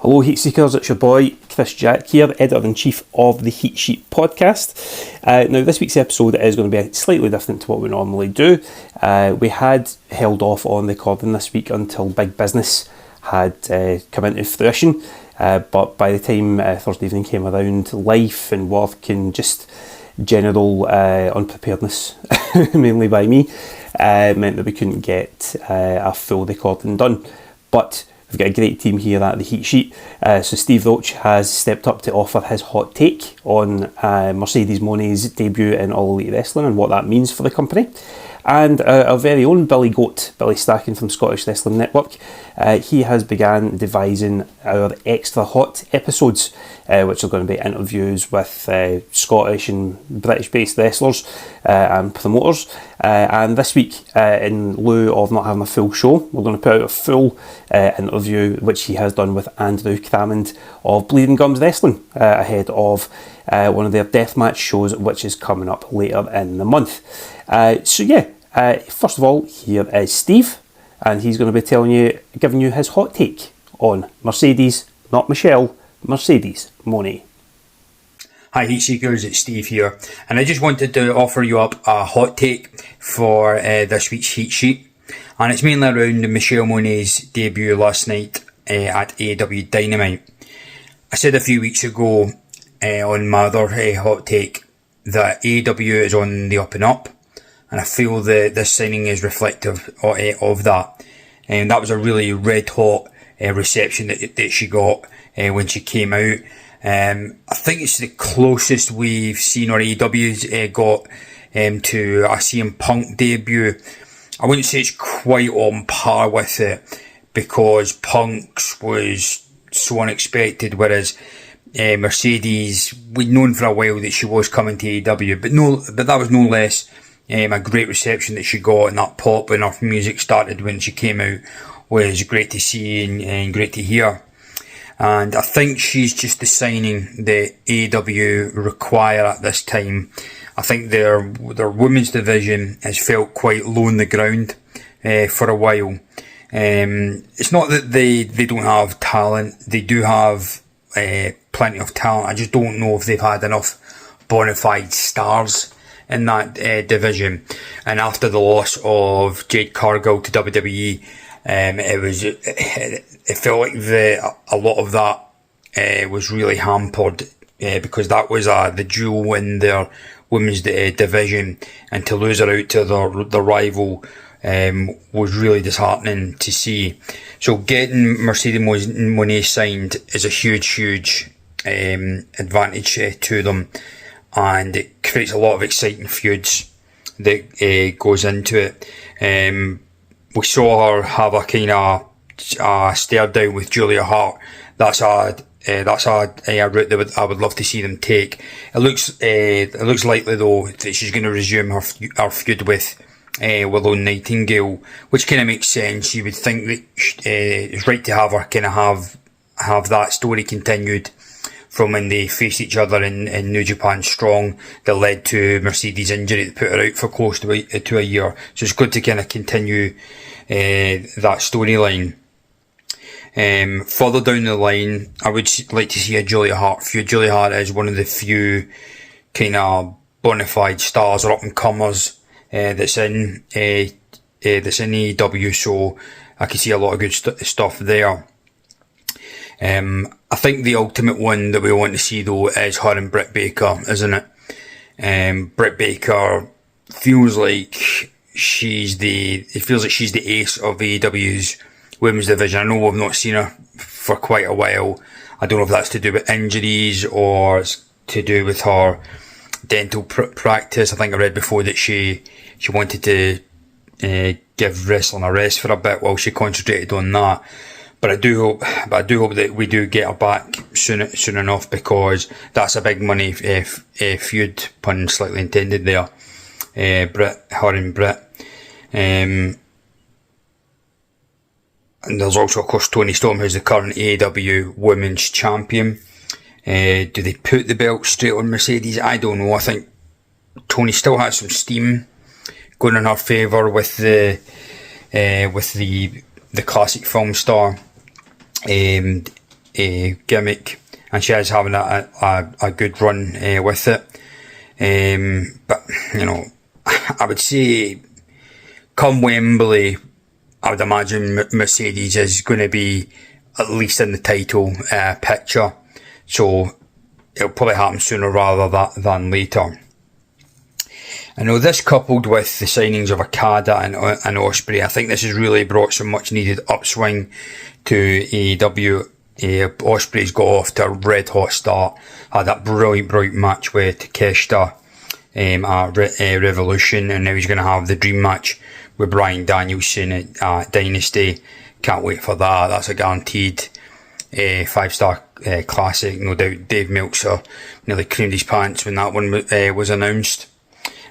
Hello Heatseekers, it's your boy Chris Jack here, Editor-in-Chief of the Heat Sheet podcast. Now this week's episode is going to be slightly different to what we normally do. We had held off on recording this week until big business had come into fruition, but by the time Thursday evening came around, life and work and just general unpreparedness, mainly by me, meant that we couldn't get a full recording done. But we've got a great team here at the Heat Sheet. So Steve Roche has stepped up to offer his hot take on Mercedes Mone's debut in All Elite Wrestling and what that means for the company. And our very own Billy Strachan from Scottish Wrestling Network, he has began devising our extra hot episodes, which are going to be interviews with Scottish and British-based wrestlers and promoters. And this week, in lieu of not having a full show, we're going to put out a full interview, which he has done with Andrew Crammond of Bleeding Gums Wrestling, ahead of one of their deathmatch shows, which is coming up later in the month. First of all, here is Steve, and he's going to be giving you his hot take on Mercedes, not Michelle, Mercedes Mone. Hi Heatseekers, it's Steve here, and I just wanted to offer you up a hot take for this week's Heat Sheet, and it's mainly around Michelle Mone's debut last night at AEW Dynamite. I said a few weeks ago on my other hot take that AEW is on the up and up, and I feel that this signing is reflective of that. And that was a really red hot reception that she got when she came out. I think it's the closest we've seen, or AEW's got to a CM Punk debut. I wouldn't say it's quite on par with it, because Punk's was so unexpected, whereas Mercedes, we'd known for a while that she was coming to AEW, but that was no less a great reception that she got, and that pop when her music started when she came out was great to see and great to hear. And I think she's just the signing that AEW require at this time. I think their women's division has felt quite low on the ground for a while. It's not that they don't have talent. They do have plenty of talent. I just don't know if they've had enough bona fide stars in that division. And after the loss of Jade Cargill to WWE, it felt like a lot of that was really hampered, because that was the jewel in their women's division, and to lose her out to the rival was really disheartening to see. So getting Mercedes Mone signed is a huge advantage to them, and it creates a lot of exciting feuds that goes into it. We saw her have a kind of stare down with Julia Hart. That's a route that I would love to see them take. It looks likely though that she's going to resume her feud with Willow Nightingale, which kind of makes sense. You would think that it's right to have her kind of have that story continued from when they faced each other in New Japan Strong, that led to Mercedes' injury that put her out for close to a year. So it's good to kind of continue that storyline. Further down the line, I would like to see a Julia Hart feud. Julia Hart is one of the few kind of bona fide stars or up and comers that's in AEW, so I can see a lot of good stuff there. I think the ultimate one that we want to see though is her and Britt Baker, isn't it? Britt Baker feels like she's the ace of AEW's women's division. I know we've not seen her for quite a while. I don't know if that's to do with injuries or it's to do with her dental practice. I think I read before that she wanted to give wrestling a rest for a bit while she concentrated on that. But I do hope that we do get her back soon enough, because that's a big money feud, pun slightly intended there. Her and Britt. And there's also, of course, Toni Storm, who's the current AEW Women's Champion. Do they put the belt straight on Mercedes? I don't know. I think Toni still has some steam going in her favour with the classic film star. gimmick, and she is having a good run with it. But I would say come Wembley, I would imagine Mercedes is going to be at least in the title picture, so it'll probably happen sooner rather than later. I know this, coupled with the signings of Okada and Ospreay, I think this has really brought some much needed upswing to AEW. Ospreay's got off to a red hot start, had that brilliant match with Takeshita at Revolution, and now he's going to have the dream match with Bryan Danielson at Dynasty. Can't wait for that. That's a guaranteed 5-star classic. No doubt Dave Meltzer nearly creamed his pants when that one was announced.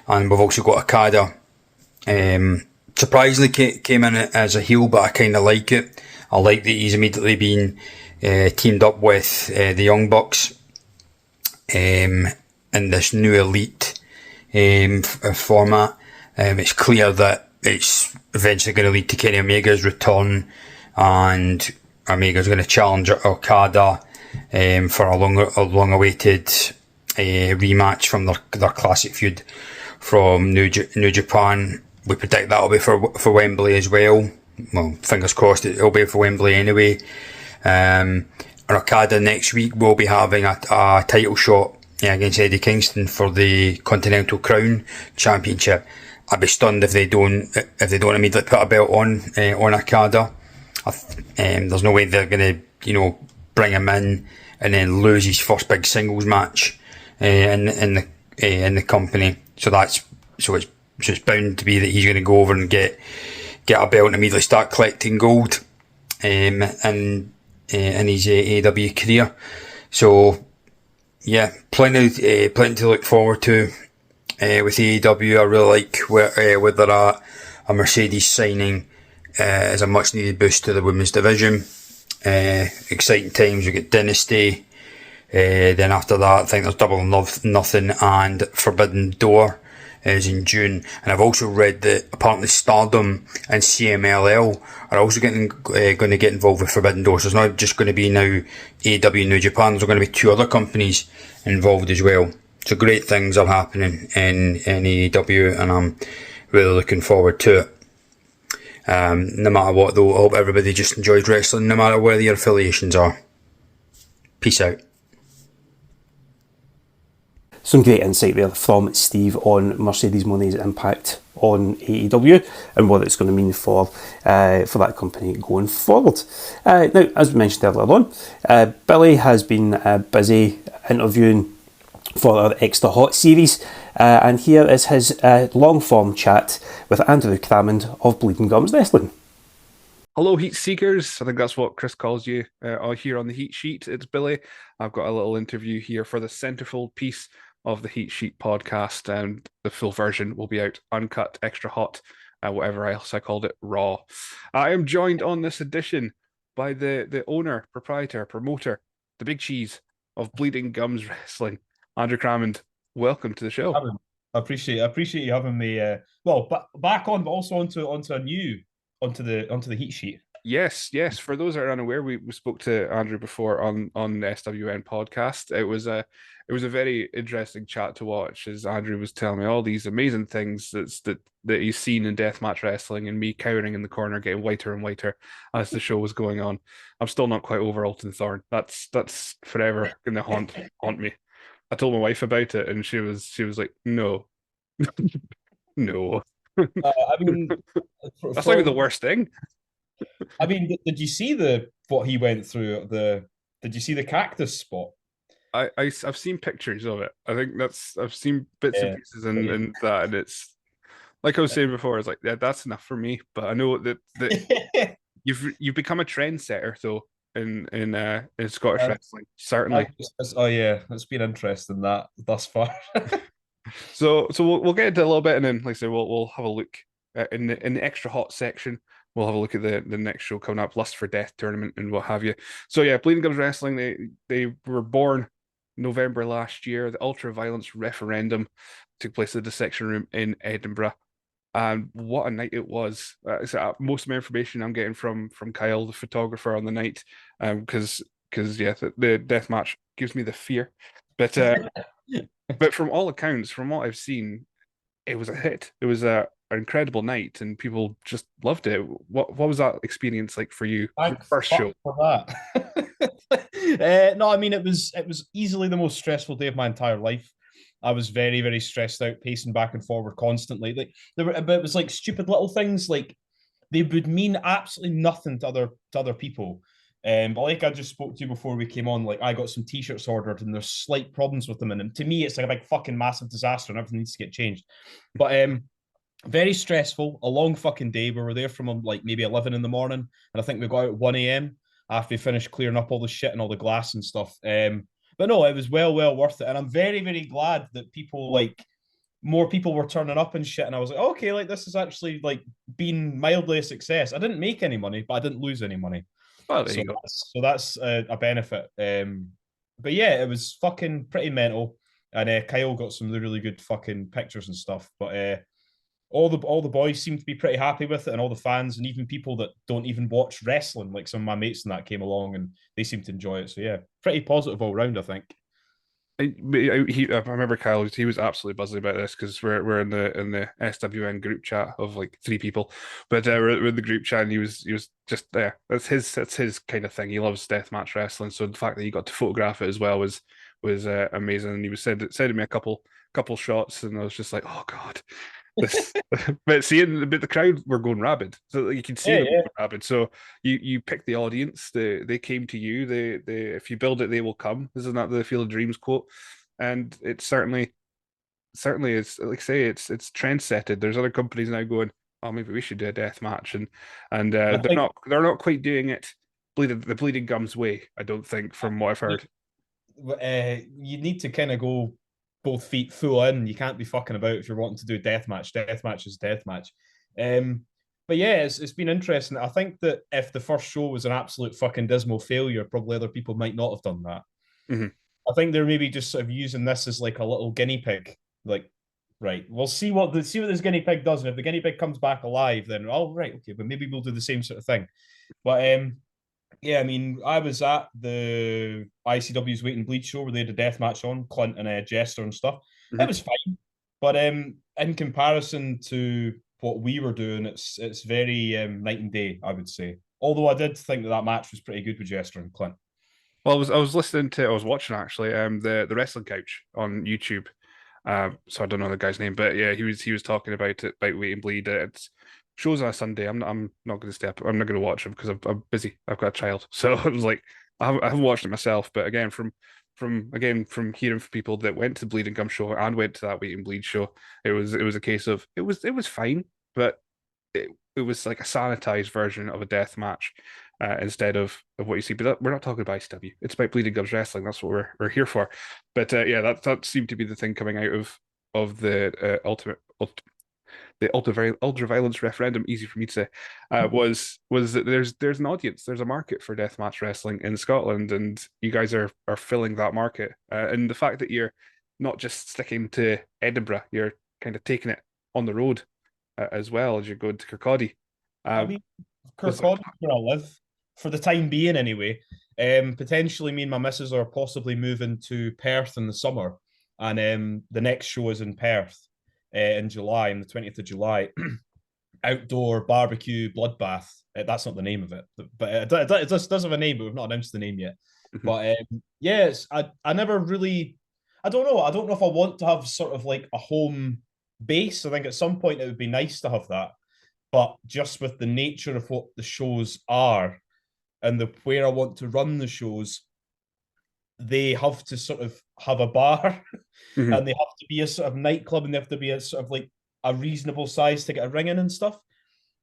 And we've also got Okada. Surprisingly came in as a heel, but I kind of like it. I like that he's immediately been teamed up with the Young Bucks in this new Elite format. It's clear that it's eventually going to lead to Kenny Omega's return, and Omega's going to challenge Okada for a long-awaited rematch from their classic feud from New Japan. We predict that'll be for Wembley as well. Well, fingers crossed it'll be for Wembley anyway. And Okada next week will be having a title shot against Eddie Kingston for the Continental Crown Championship. I'd be stunned if they don't immediately put a belt on Okada. There's no way they're going to bring him in and then lose his first big singles match in the company. So it's bound to be that he's going to go over and get a belt and immediately start collecting gold in his AEW career. So yeah, plenty to look forward to with AEW. I really like where they're at. A Mercedes signing is a much needed boost to the women's division. Exciting times. We get Dynasty. Then after that, I think there's Double or Nothing, and Forbidden Door is in June. And I've also read that apparently Stardom and CMLL are also going to get involved with Forbidden Door. So it's not just going to be now AEW New Japan. There's going to be 2 other companies involved as well. So great things are happening in AEW, and I'm really looking forward to it. No matter what though, I hope everybody just enjoys wrestling, no matter where their affiliations are. Peace out. Some great insight there from Steve on Mercedes Mone's impact on AEW and what it's going to mean for that company going forward. Now, as we mentioned earlier on, Billy has been busy interviewing for our Extra Hot series, and here is his long-form chat with Andrew Crammond of Bleeding Gums Wrestling. Hello, Heat Seekers. I think that's what Chris calls you here on the Heat Sheet. It's Billy. I've got a little interview here for the centerfold piece of the Heat Sheet podcast, and the full version will be out uncut, extra hot, whatever else I called it, raw. I am joined on this edition by the owner, proprietor, promoter, the big cheese of Bleeding Gums Wrestling, Andrew Crammond. Welcome to the show. I appreciate you having me. Back on, but also onto the Heat Sheet. Yes. For those that are unaware, we spoke to Andrew before on the SWN podcast. It was a very interesting chat to watch, as Andrew was telling me all these amazing things that he's seen in deathmatch wrestling, and me cowering in the corner, getting whiter and whiter as the show was going on. I'm still not quite over Alton Thorne. That's forever gonna haunt me. I told my wife about it, and she was like, no, no. I mean, that's not even the worst thing. I mean, did you see what he went through? Did you see the cactus spot? I've seen pictures of it. I think I've seen bits and pieces and that, and it's like I was saying before. It's like that's enough for me. But I know that you've become a trendsetter though in Scottish wrestling, certainly. It's been interesting that thus far. So we'll get into a little bit, and then like I say, we'll have a look in the extra hot section. We'll have a look at the next show coming up, Lust for Death tournament and what have you. So yeah, Bleeding Gums Wrestling, they were born November last year. The ultra violence referendum took place at the Dissection Room in Edinburgh, and what a night it was. Most of my information I'm getting from Kyle, the photographer on the night, because because yeah, the death match gives me the fear. But but from all accounts, from what I've seen, it was a hit. It was an incredible night, and people just loved it. What was that experience like for you? Thank First fuck show. for that. No, I mean it was easily the most stressful day of my entire life. I was very, very stressed out, pacing back and forward constantly. Like but it was like stupid little things, like they would mean absolutely nothing to other people. But like I just spoke to you before we came on, like I got some t-shirts ordered and there's slight problems with them, and to me it's like a big fucking massive disaster and everything needs to get changed. But very stressful, a long fucking day. We were there from like maybe 11 in the morning, and I think we got out at 1 a.m. after we finished clearing up all the shit and all the glass and stuff. But no, it was well worth it, and I'm very, very glad that people like more people were turning up and shit. And I was like, okay, like this is actually like been mildly a success. I didn't make any money, but I didn't lose any money. Oh, there So you go. that's a benefit. But yeah, it was fucking pretty mental. And Kyle got some really good fucking pictures and stuff. But all the boys seemed to be pretty happy with it, and all the fans, and even people that don't even watch wrestling, like some of my mates and that came along, and they seemed to enjoy it. So yeah, pretty positive all round, I think. I remember Kyle. He was absolutely buzzing about this because we're in the SWN group chat of like three people, but we're in the group chat and he was just there. That's his kind of thing. He loves deathmatch wrestling, so the fact that he got to photograph it as well was amazing. And he was sending me a couple shots, and I was just like, oh God, this. But the crowd were going rabid, so like, you can see Yeah, them yeah. going rabid. So you pick the audience. They came to you. They if you build it, they will come. Isn't that the Field of Dreams quote? And it's certainly it's like I say it's trend setted. There's other companies now going, oh, maybe we should do a death match, and I they're think not quite doing it the bleeding gums way. I don't think, from what I've heard. you need to kind of go both feet full in. You can't be fucking about if you're wanting to do deathmatch. Deathmatch is deathmatch. Um, but yeah, it's been interesting. I think that if the first show was an absolute fucking dismal failure, probably other people might not have done that. Hmm. I think they're maybe just sort of using this as like a little guinea pig. Like, right, we'll see what this guinea pig does, and if the guinea pig comes back alive, then oh right, okay, but maybe we'll do the same sort of thing. But yeah, I mean, I was at the ICW's Wait and Bleed show where they had a death match on, Clint and Jester and stuff. It Hmm. was fine, but in comparison to what we were doing, it's very night and day, I would say. Although I did think that match was pretty good with Jester and Clint. Well, I was watching actually the wrestling couch on YouTube. So I don't know the guy's name, but yeah, he was talking about it about Wait and Bleed. It's shows on a Sunday. I'm not going to step. I'm not going to watch them because I'm busy. I've got a child, so I was like, I haven't watched it myself. But again, from hearing from people that went to the Bleed and Gum show and went to that Wait and Bleed show, it was a case of it was fine, but it was like a sanitized version of a death match instead of what you see. But we're not talking about ICW. It's about Bleeding Gums Wrestling. That's what we're here for. But yeah, that seemed to be the thing coming out of the ultra violence referendum. Easy for me to say. Was that there's an audience, there's a market for deathmatch wrestling in Scotland, and you guys are filling that market. And the fact that you're not just sticking to Edinburgh, you're kind of taking it on the road as well as you're going to Kirkcaldy. I Uh, mean, was Kirkcaldy's where I live for the time being, anyway. Potentially, me and my missus are possibly moving to Perth in the summer, and the next show is in Perth in July, on the 20th of July. Outdoor barbecue bloodbath. That's not the name of it, but it does have a name, but we've not announced the name yet. Mhm. But yes, I never really, I don't know. I don't know if I want to have sort of like a home base. I think at some point it would be nice to have that, but just with the nature of what the shows are and the where I want to run the shows, they have to sort of have a bar Mhm. and they have to be a sort of nightclub, and they have to be a sort of like a reasonable size to get a ring in and stuff.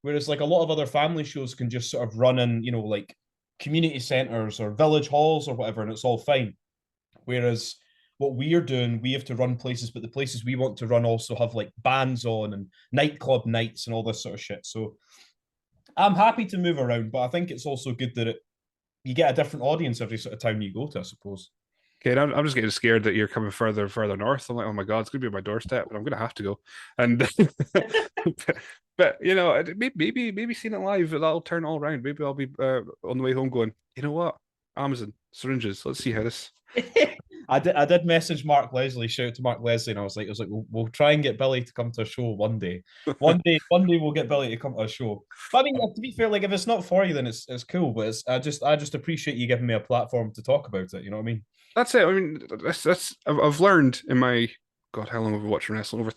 Whereas like a lot of other family shows can just sort of run in, like community centers or village halls or whatever, and it's all fine. Whereas what we're doing, we have to run places, but the places we want to run also have like bands on and nightclub nights and all this sort of shit. So I'm happy to move around, but I think it's also good that you get a different audience every sort of town you go to, I suppose. Okay, and I'm just getting scared that you're coming further and further north. I'm like, oh my God, it's gonna be on my doorstep, and I'm gonna have to go. And but maybe seeing it live, that'll turn it all around. Maybe I'll be on the way home going, you know what? Amazon syringes. Let's see how this. I did message Mark Leslie, shout out to Mark Leslie, and I was like, we'll try and get Billy to come to a show one day. One day we'll get Billy to come to a show. But I mean, to be fair, like if it's not for you, then it's cool. But I just appreciate you giving me a platform to talk about it. You know what I mean? That's it. I mean, that's I've learned in my God, how long have we watched wrestling? Over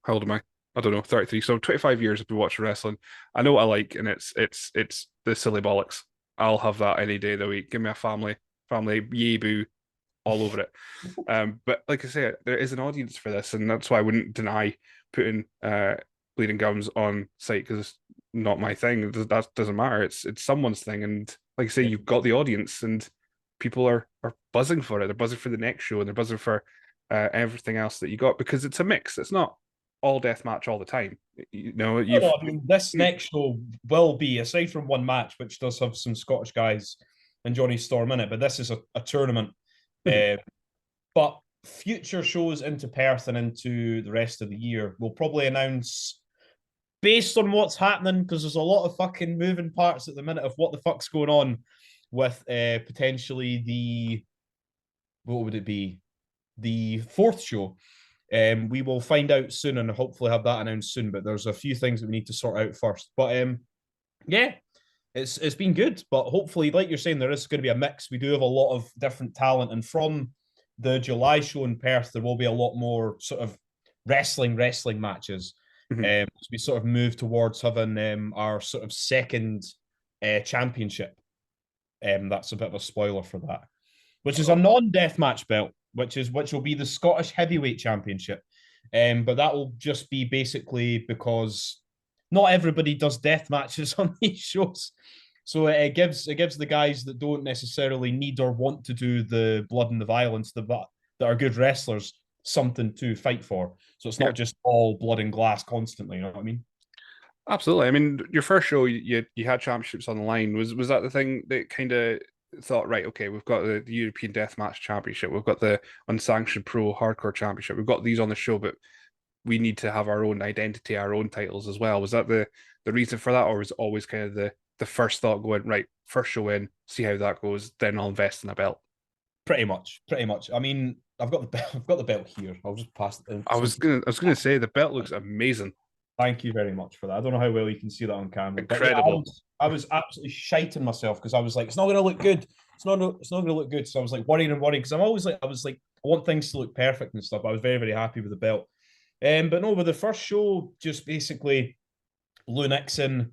how old am I? I don't know, 33. So 25 years I've been watching wrestling. I know what I like, and it's the silly bollocks. I'll have that any day of the week. Give me a family yay boo all over it. But like I say, there is an audience for this, and that's why I wouldn't deny putting bleeding gums on site because it's not my thing. That doesn't matter. It's someone's thing, and like I say, you've got the audience, and people are buzzing for it. They're buzzing for the next show, and they're buzzing for everything else that you got because it's a mix. It's not all death match all the time. You know, No, I mean, this next show will be, aside from one match, which does have some Scottish guys and Johnny Storm in it, but this is a tournament. But future shows into Perth and into the rest of the year, we'll probably announce based on what's happening, because there's a lot of fucking moving parts at the minute of what the fuck's going on with potentially what would it be? The fourth show. We will find out soon and hopefully have that announced soon. But there's a few things that we need to sort out first. But yeah, it's been good. But hopefully, like you're saying, there is going to be a mix. We do have a lot of different talent, and from the July show in Perth, there will be a lot more sort of wrestling matches. As we sort of move towards having our sort of second championship. That's a bit of a spoiler for that, which is a non-death match belt, which will be the Scottish Heavyweight Championship. But that will just be basically because not everybody does death matches on these shows. So it gives the guys that don't necessarily need or want to do the blood and the violence, that are good wrestlers, something to fight for. So it's not just all blood and glass constantly. You know what I mean? Absolutely. I mean, your first show, you had championships on the line. Was that the thing that kind of thought, right, okay, we've got the European Deathmatch Championship, we've got the Unsanctioned Pro Hardcore Championship, we've got these on the show, but we need to have our own identity, our own titles as well. Was that the reason for that, or was it always kind of the first thought going, right, first show in, see how that goes, then I'll invest in a belt? Pretty much. I mean, I've got the belt here. I'll just pass it. I was gonna say the belt looks amazing. Thank you very much for that. I don't know how well you can see that on camera. Incredible. Yeah, I was absolutely shiting myself because I was like, it's not going to look good. It's not going to look good. So I was like worrying because I want things to look perfect and stuff. I was very, very happy with the belt. But no, with the first show, just basically Lou Nixon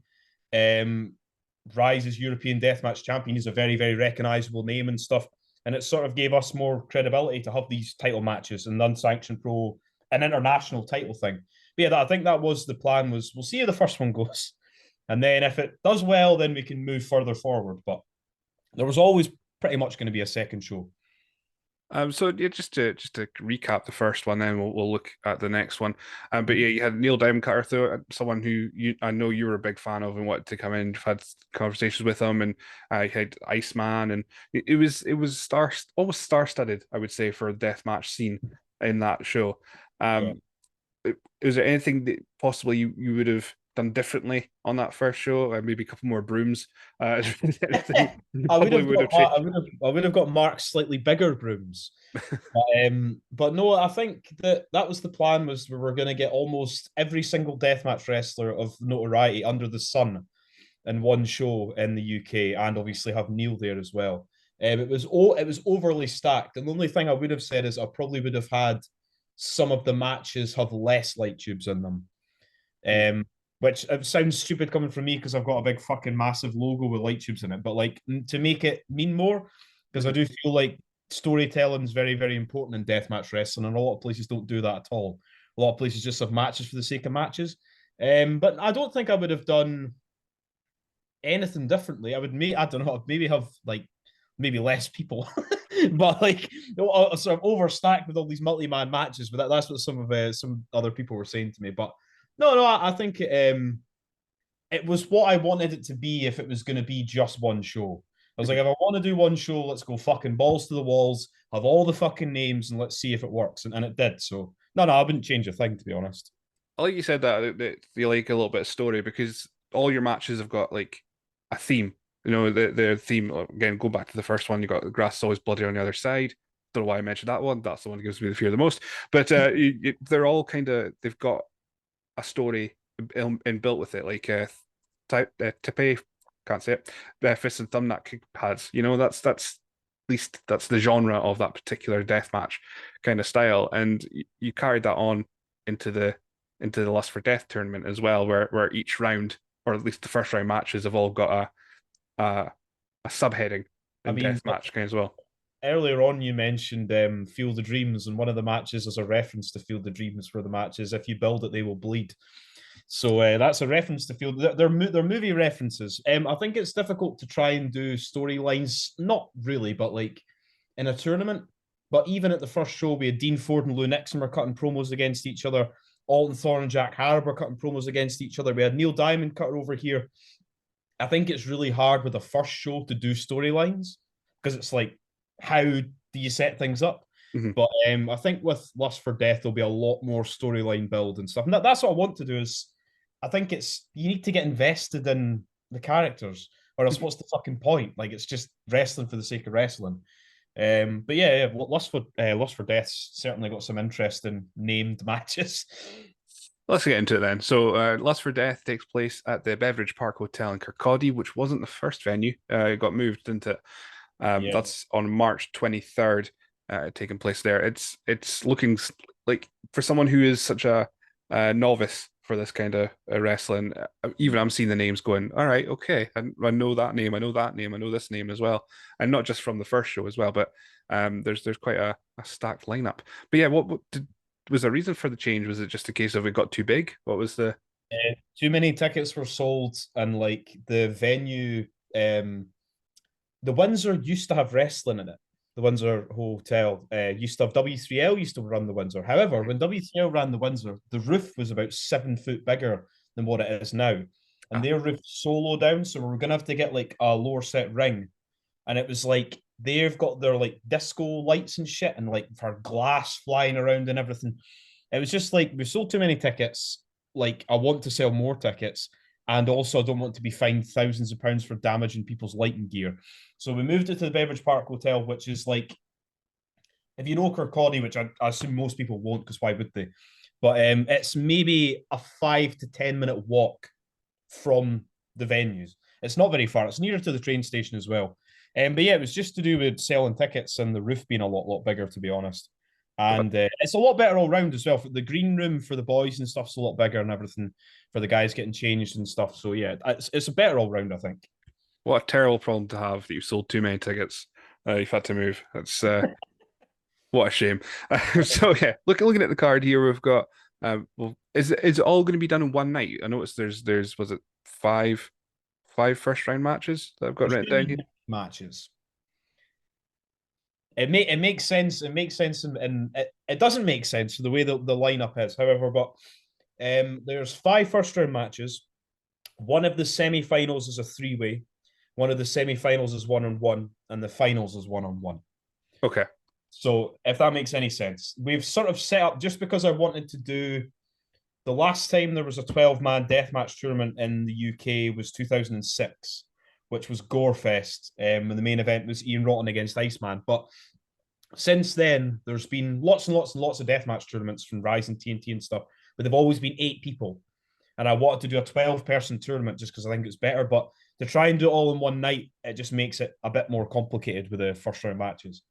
rises European Deathmatch Champion. He's a very, very recognizable name and stuff. And it sort of gave us more credibility to have these title matches and the Unsanctioned Pro, an international title thing. But yeah, I think that was the plan. Was we'll see how the first one goes, and then if it does well, then we can move further forward. But there was always pretty much going to be a second show. So yeah, just to recap the first one, then we'll look at the next one. But yeah, you had Neil Diamond Cutter through, someone who I know you were a big fan of and wanted to come in. You've had conversations with him, and you had Iceman, and it was almost star-studded, I would say, for a deathmatch scene in that show. Is there anything that possibly you would have done differently on that first show? Maybe a couple more brooms. I would have got Mark's slightly bigger brooms. But no, I think that was the plan. Was we were going to get almost every single deathmatch wrestler of notoriety under the sun in one show in the UK, and obviously have Neil there as well. It was overly stacked, and the only thing I would have said is I probably would have had some of the matches have less light tubes in them. Which sounds stupid coming from me because I've got a big fucking massive logo with light tubes in it. But like to make it mean more, because I do feel like storytelling is very, very important in deathmatch wrestling, and a lot of places don't do that at all. A lot of places just have matches for the sake of matches. But I don't think I would have done anything differently. I don't know, maybe have maybe less people. But like sort of overstacked with all these multi-man matches. But that's what some other people were saying to me. But no, I think it was what I wanted it to be if it was going to be just one show. I was like, if I want to do one show, let's go fucking balls to the walls, have all the fucking names, and let's see if it works. And it did. So no, I wouldn't change a thing, to be honest. I like you said that you like a little bit of story because all your matches have got like a theme. You know, the theme again. Go back to the first one. You got the grass is always bloody on the other side. Don't know why I mentioned that one. That's the one that gives me the fear the most. But they're all kind of they've got a story in built with it, like Tepe, can't say it, fist and thumb kick pads. You know, that's at least that's the genre of that particular deathmatch kind of style, and you carried that on into the Lust for Death tournament as well, where each round, or at least the first round matches, have all got a subheading I in mean, deathmatch kind of as well. earlier on you mentioned Field of Dreams, and one of the matches is a reference to Field of Dreams, where the matches, if you build it, they will bleed. So that's a reference to Field. They're movie references. I think it's difficult to try and do storylines, not really, but like in a tournament. But even at the first show, we had Dean Ford and Lou Nixon were cutting promos against each other. Alton Thorne and Jack Harb were cutting promos against each other. We had Neil Diamond cutter over here. I think it's really hard with a first show to do storylines because it's like, how do you set things up? Mm-hmm. But I think with Lust for Death, there'll be a lot more storyline build and stuff. And that's what I want to do is, I think it's, you need to get invested in the characters, or else what's the fucking point? Like, it's just wrestling for the sake of wrestling. But yeah, Lust for Death's certainly got some interesting named matches. Let's get into it then. So, Lust for Death takes place at the Beveridge Hotel in Kirkcaldy, which wasn't the first venue. It got moved, didn't it? Yeah. That's on March 23rd, taking place there. It's looking like, for someone who is such a novice for this kind of wrestling, even I'm seeing the names going, all right, okay, I know that name, I know that name, I know this name as well, and not just from the first show as well, but there's quite a stacked lineup. But yeah, what was the reason for the change? Was it just a case of it got too big? What was the Too many tickets were sold, and like the venue, the Windsor used to have wrestling in it. The Windsor Hotel used to have W3L used to run the Windsor. However, when W3L ran the Windsor, the roof was about 7 foot bigger than what it is now, and their roof so low down, so we're gonna have to get like a lower set ring, and it was like they've got their like disco lights and shit, and like for glass flying around and everything. It was just like we sold too many tickets. Like, I want to sell more tickets, and also I don't want to be fined thousands of pounds for damaging people's lighting gear. So we moved it to the Beveridge Park Hotel, which is like, if you know Kirkcaldy, which I assume most people won't, because why would they? But it's maybe a 5 to 10 minute walk from the venues. It's not very far. It's nearer to the train station as well. But yeah, it was just to do with selling tickets and the roof being a lot bigger, to be honest. And it's a lot better all round as well. For the green room for the boys and stuff's a lot bigger, and everything for the guys getting changed and stuff. So yeah, it's a better all round, I think. what a terrible problem to have, that you sold too many tickets. You've had to move. That's what a shame. So yeah, looking at the card here, we've got well, is it all going to be done in one night? I noticed there's was it five first round matches that I've got written down here. Matches. It makes sense. It makes sense, and it doesn't make sense for the way the lineup is. However, but there's 5 first round matches. One of the semi-finals is a 3-way. One of the semi-finals is 1-on-1, and the finals is 1-on-1. Okay. So if that makes any sense, we've sort of set up, just because I wanted to do, the last time there was a 12-man deathmatch tournament in the UK was 2006, which was Gorefest, and the main event was Ian Rotten against Iceman. But since then, there's been lots and lots and lots of deathmatch tournaments from Rise and TNT and stuff, but they've always been 8 people. And I wanted to do a 12-person tournament just because I think it's better. But to try and do it all in one night, it just makes it a bit more complicated with the first round matches.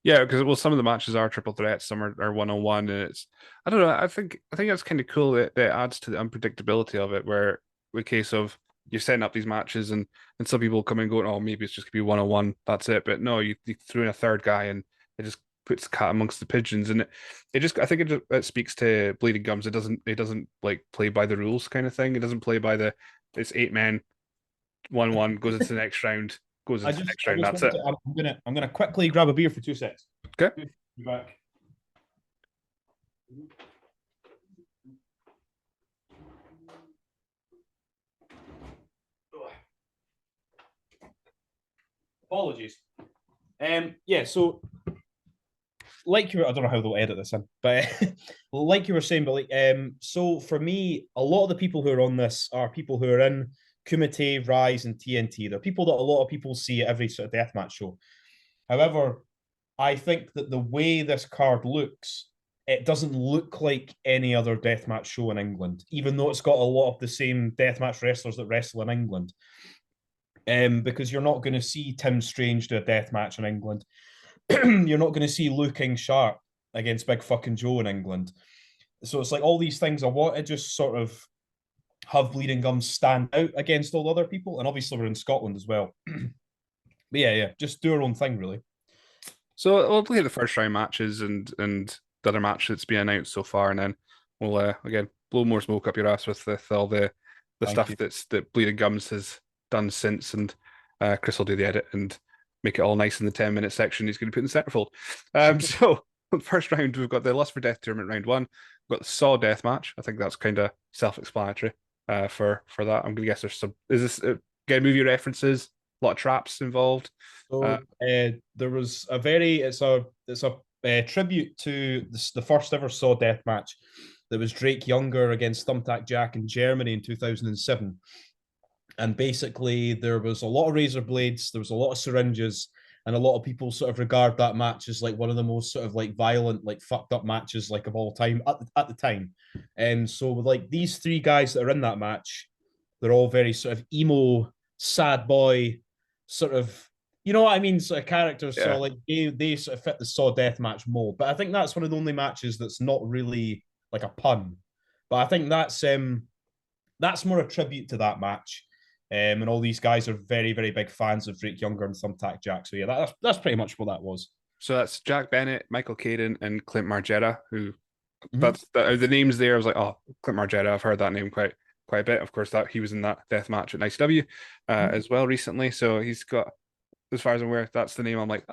Yeah, because some of the matches are triple threats, some are 1-on-1, and it's, I don't know. I think that's kind of cool. That adds to the unpredictability of it, where the case of you're setting up these matches, and some people come in going, oh, maybe it's just gonna be 1-on-1, that's it. But no, you throw in a third guy, and it just puts the cat amongst the pigeons, and it just, I think it speaks to Bleeding Gums. It doesn't like play by the rules kind of thing. It doesn't play by it's 8 men, 1-1 goes into the next round. That's it. I'm gonna quickly grab a beer for 2 seconds. Okay. Be back. Apologies. Yeah, so like I don't know how they'll edit this in, but like you were saying, but like, so for me, a lot of the people who are on this are people who are in Kumite, Rise, and TNT. They're people that a lot of people see at every sort of deathmatch show. However, I think that the way this card looks, it doesn't look like any other deathmatch show in England, even though it's got a lot of the same deathmatch wrestlers that wrestle in England. Because you're not going to see Tim Strange do a deathmatch in England. You're not going to see Looking Sharp against Big Fucking Joe in England. So it's like all these things I want to just sort of have Bleeding Gums stand out against all the other people. And obviously we're in Scotland as well. But yeah, just do our own thing, really. So we'll play the first round matches and the other match that's been announced so far, and then we'll again blow more smoke up your ass with all the stuff that Bleeding Gums has done since, and Chris will do the edit and make it all nice in the 10-minute section he's going to put in the centerfold. So the first round, we've got the Lust for Death tournament round 1. We've got the Saw Death match. I think that's kind of self-explanatory for that. I'm going to guess there's some. Is this again movie references? A lot of traps involved. So there was a very it's a tribute to the first ever Saw Death match. There was Drake Younger against Thumbtack Jack in Germany in 2007. And basically, there was a lot of razor blades, there was a lot of syringes, and a lot of people sort of regard that match as like one of the most sort of like violent, like fucked up matches like of all time at the time. And so with like these three guys that are in that match, they're all very sort of emo, sad boy, sort of, you know what I mean, sort of characters. Yeah. So like they sort of fit the Saw Death match mold. But I think that's one of the only matches that's not really like a pun. But I think that's more a tribute to that match. And all these guys are very, very big fans of Drake Younger and Thumbtack Jack. So yeah, that's pretty much what that was. So that's Jack Bennett, Michael Caden, and Clint Margera, who that's the names there. I was like, oh, Clint Margera, I've heard that name quite a bit. Of course, that he was in that death match at ICW as well recently. So he's got, as far as I'm aware, that's the name. I'm like,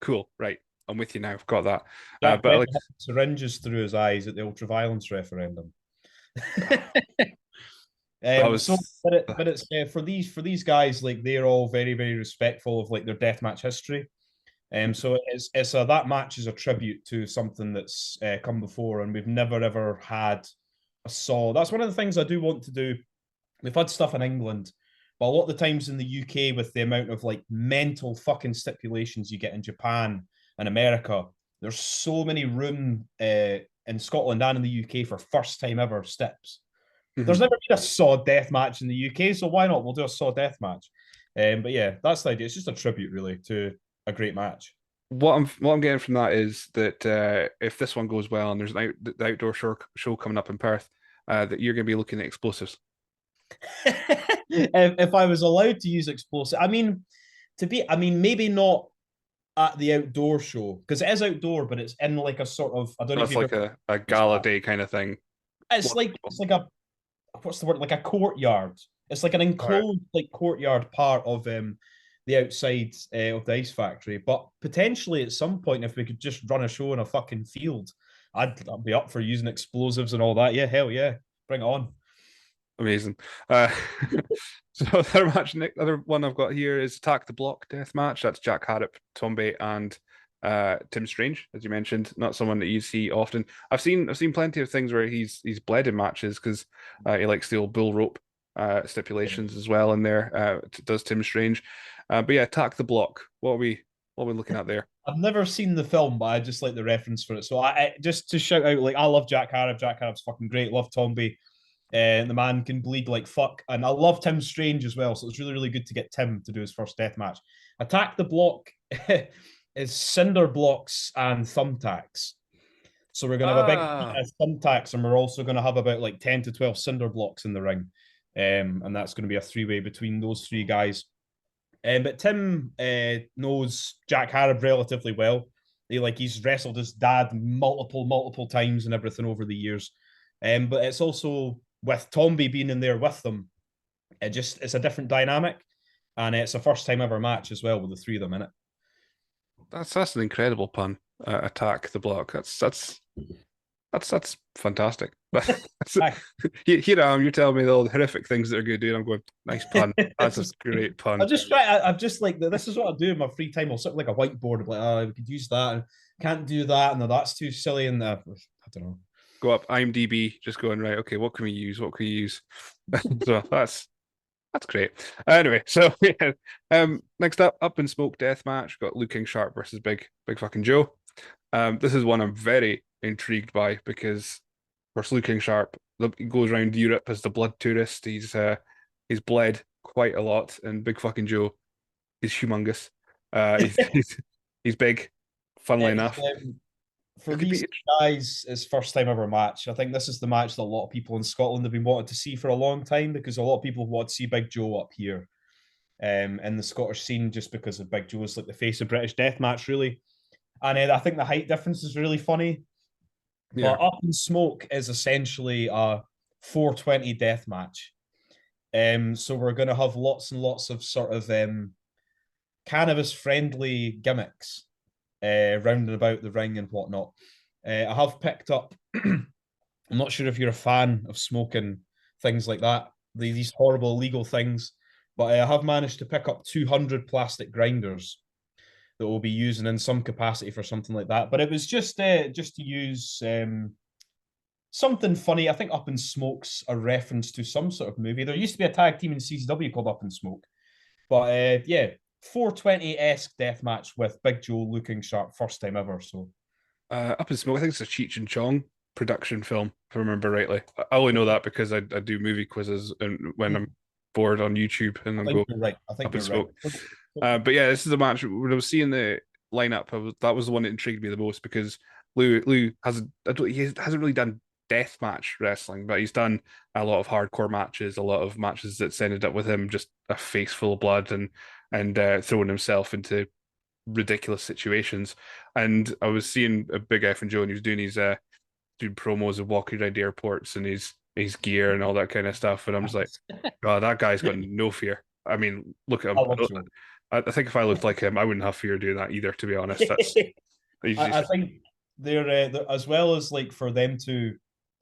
cool, right. I'm with you now. I've got that. But like syringes through his eyes at the ultra violence referendum. But it's for these guys, like they're all very, very respectful of like their deathmatch history. So it's that match is a tribute to something that's come before, and we've never ever had a Saw. That's one of the things I do want to do. We've had stuff in England, but a lot of the times in the UK, with the amount of like mental fucking stipulations you get in Japan and America, there's so many room in Scotland and in the UK for first time ever steps. There's never been a Saw Death match in the UK, so why not? We'll do a Saw Death match. But yeah, that's the idea. It's just a tribute, really, to a great match. What I'm getting from that is that if this one goes well and there's the outdoor show coming up in Perth, that you're going to be looking at explosives. If I was allowed to use explosive, maybe not at the outdoor show, because it is outdoor, but it's in like a sort of, I don't know if it's like a gala day kind of thing. It's like a, what's the word, like a courtyard. It's like an enclosed like courtyard part of the outside of the ice factory. But potentially at some point, if we could just run a show in a fucking field, I'd be up for using explosives and all that. Yeah, hell yeah, bring it on. Amazing. So the other one I've got here is Attack the Block death match. That's Jack Harrop, Tombe, and Tim Strange, as you mentioned. Not someone that you see often. I've seen plenty of things where he's bled in matches because he likes the old bull rope stipulations as well in there. Does Tim Strange. But yeah, Attack the Block. What are we looking at there? I've never seen the film, but I just like the reference for it. So I just to shout out, like, I love Jack Harrop. Jack Harrop's fucking great. Love Tombe. The man can bleed like fuck. And I love Tim Strange as well. So it's really, really good to get Tim to do his first death match. Attack the Block is cinder blocks and thumbtacks. So we're going to have a big thumbtacks, and we're also going to have about like 10 to 12 cinder blocks in the ring. And that's going to be a three-way between those three guys. But Tim knows Jack Harrop relatively well. He's wrestled his dad multiple times and everything over the years. But it's also with Tombe being in there with them, it's a different dynamic, and it's a first time ever match as well with the three of them in it. That's an incredible pun. Attack the Block. That's fantastic. Here I am. You're telling me all the horrific things that are going to do, and I'm going, nice pun. That's a great pun. I'm just like, this is what I do in my free time. I'll sit with like a whiteboard and be like, we could use that, and can't do that, and that's too silly, and I don't know. Go up IMDb, just going, right, okay, what can we use? So that's That's great. Anyway, so yeah, next up in smoke death match, got Luke King Sharp versus Big fucking Joe. This is one I'm very intrigued by because, of course, Luke King Sharp he goes around Europe as the blood tourist. He's bled quite a lot, and Big fucking Joe is humongous. He's big. Funnily It's, enough, for it could these be. guys, it's first time ever match. I think this is the match that a lot of people in Scotland have been wanting to see for a long time because a lot of people want to see Big Joe up here in the Scottish scene just because of Big Joe's like the face of British death match, really. And I think the height difference is really funny. Yeah. But Up in Smoke is essentially a 420 death match. So we're going to have lots and lots of sort of cannabis friendly gimmicks round and about the ring and whatnot. I have picked up, I'm not sure if you're a fan of smoking things like that, these horrible illegal things, but I have managed to pick up 200 plastic grinders that we'll be using in some capacity for something like that. But it was just to use something funny. I think Up in Smoke's a reference to some sort of movie. There used to be a tag team in CCW called Up in Smoke. But yeah, 420-esque death match with Big Joe looking sharp, first time ever. So Up in Smoke, I think it's a Cheech and Chong production film, if I remember rightly. I only know that because I do movie quizzes and when I'm bored on YouTube and I then think go you're right. I think Up in you're right. Smoke. But yeah, this is a match. When I was seeing the lineup, that was the one that intrigued me the most because Lou he hasn't really done death match wrestling, but he's done a lot of hardcore matches, a lot of matches that's ended up with him just a face full of blood and throwing himself into ridiculous situations. And I was seeing a Big F and Joe, and he was doing his doing promos of walking around airports and his gear and all that kind of stuff. And I'm just like, God, that guy's got no fear. I mean, look at him. I love Joe. I think if I looked like him, I wouldn't have fear doing that either. To be honest, I think they're as well as like for them to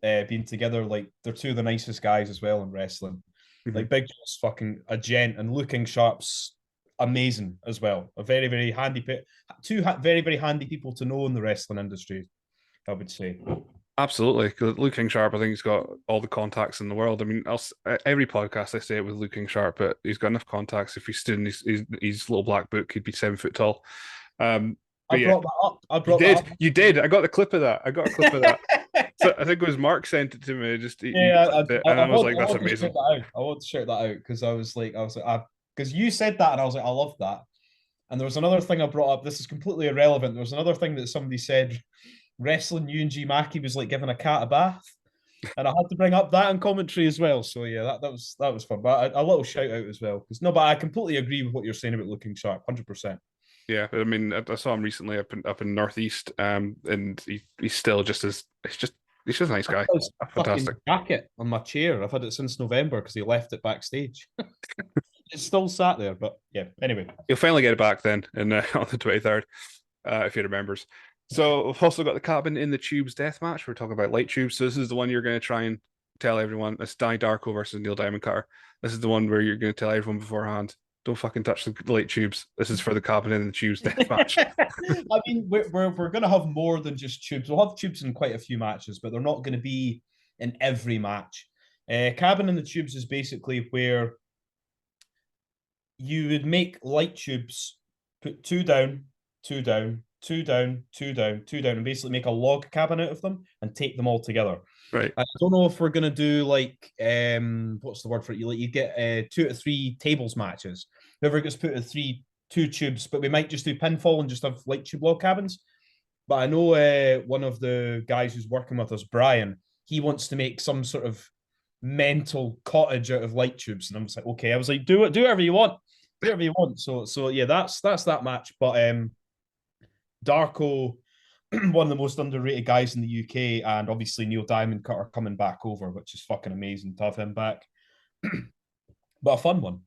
being together, like they're two of the nicest guys as well in wrestling. Like Big Joe's fucking a gent and looking sharp's amazing as well. A very very handy very very handy people to know in the wrestling industry, I would say. Absolutely. Because Luke King Sharp, I think he's got all the contacts in the world. I mean, every podcast I say it with Luke King Sharp, but he's got enough contacts. If he stood in his little black book, he'd be 7 foot tall. I yeah, brought that up. I brought that up. You did. I got a clip of that. So I think it was Mark sent it to me. I was like, that's amazing. I want to shout that out because I was like, because you said that and I was like, I love that. And there was another thing I brought up. This is completely irrelevant. There was another thing that somebody said. Wrestling G Mackey was like giving a cat a bath, and I had to bring up that in commentary as well. So yeah, that was fun. But a little shout out as well because no, but I completely agree with what you're saying about looking sharp, 100%. Yeah, I mean, I saw him recently up in Northeast, and he's still just as he's just a nice guy. Fantastic jacket on my chair. I've had it since November because he left it backstage. It's still sat there, but yeah. Anyway, he'll finally get it back then, and on the 23rd, if he remembers. So we've also got the Cabin in the Tubes death match. We're talking about light tubes. So this is the one you're going to try and tell everyone. It's Danny Darko versus Neil Diamond Cutter. This is the one where you're going to tell everyone beforehand. Don't fucking touch the light tubes. This is for the Cabin in the Tubes death match. I mean, we're going to have more than just tubes. We'll have tubes in quite a few matches, but they're not going to be in every match. Cabin in the Tubes is basically where you would make light tubes, put two down, two down, two down, two down, two down, and basically make a log cabin out of them and tape them all together. Right. I don't know if we're gonna do like what's the word for it? You get 2 to 3 tables matches. Whoever gets put at 2 tubes, but we might just do pinfall and just have light tube log cabins. But I know one of the guys who's working with us, Brian, he wants to make some sort of mental cottage out of light tubes, and I'm just like, okay. I was like, do whatever you want, do whatever you want. So yeah, that's that match. But Darko, one of the most underrated guys in the UK, and obviously Neil Diamond Cutter coming back over, which is fucking amazing to have him back. But a fun one.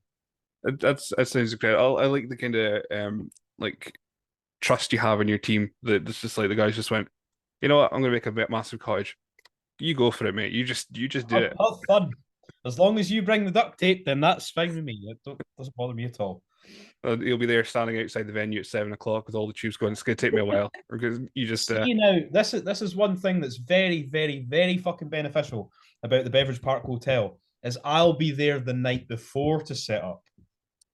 That sounds great. I like the kind of like trust you have in your team. That it's just like the guys just went, you know what, I'm gonna make a massive cottage. You go for it, mate. You just do it. Have fun. As long as you bring the duct tape, then that's fine with me. It doesn't bother me at all. You'll be there standing outside the venue at 7 o'clock with all the tubes going. It's gonna take me a while because you just. See, now this is one thing that's very, very, very fucking beneficial about the Beveridge Park Hotel is I'll be there the night before to set up.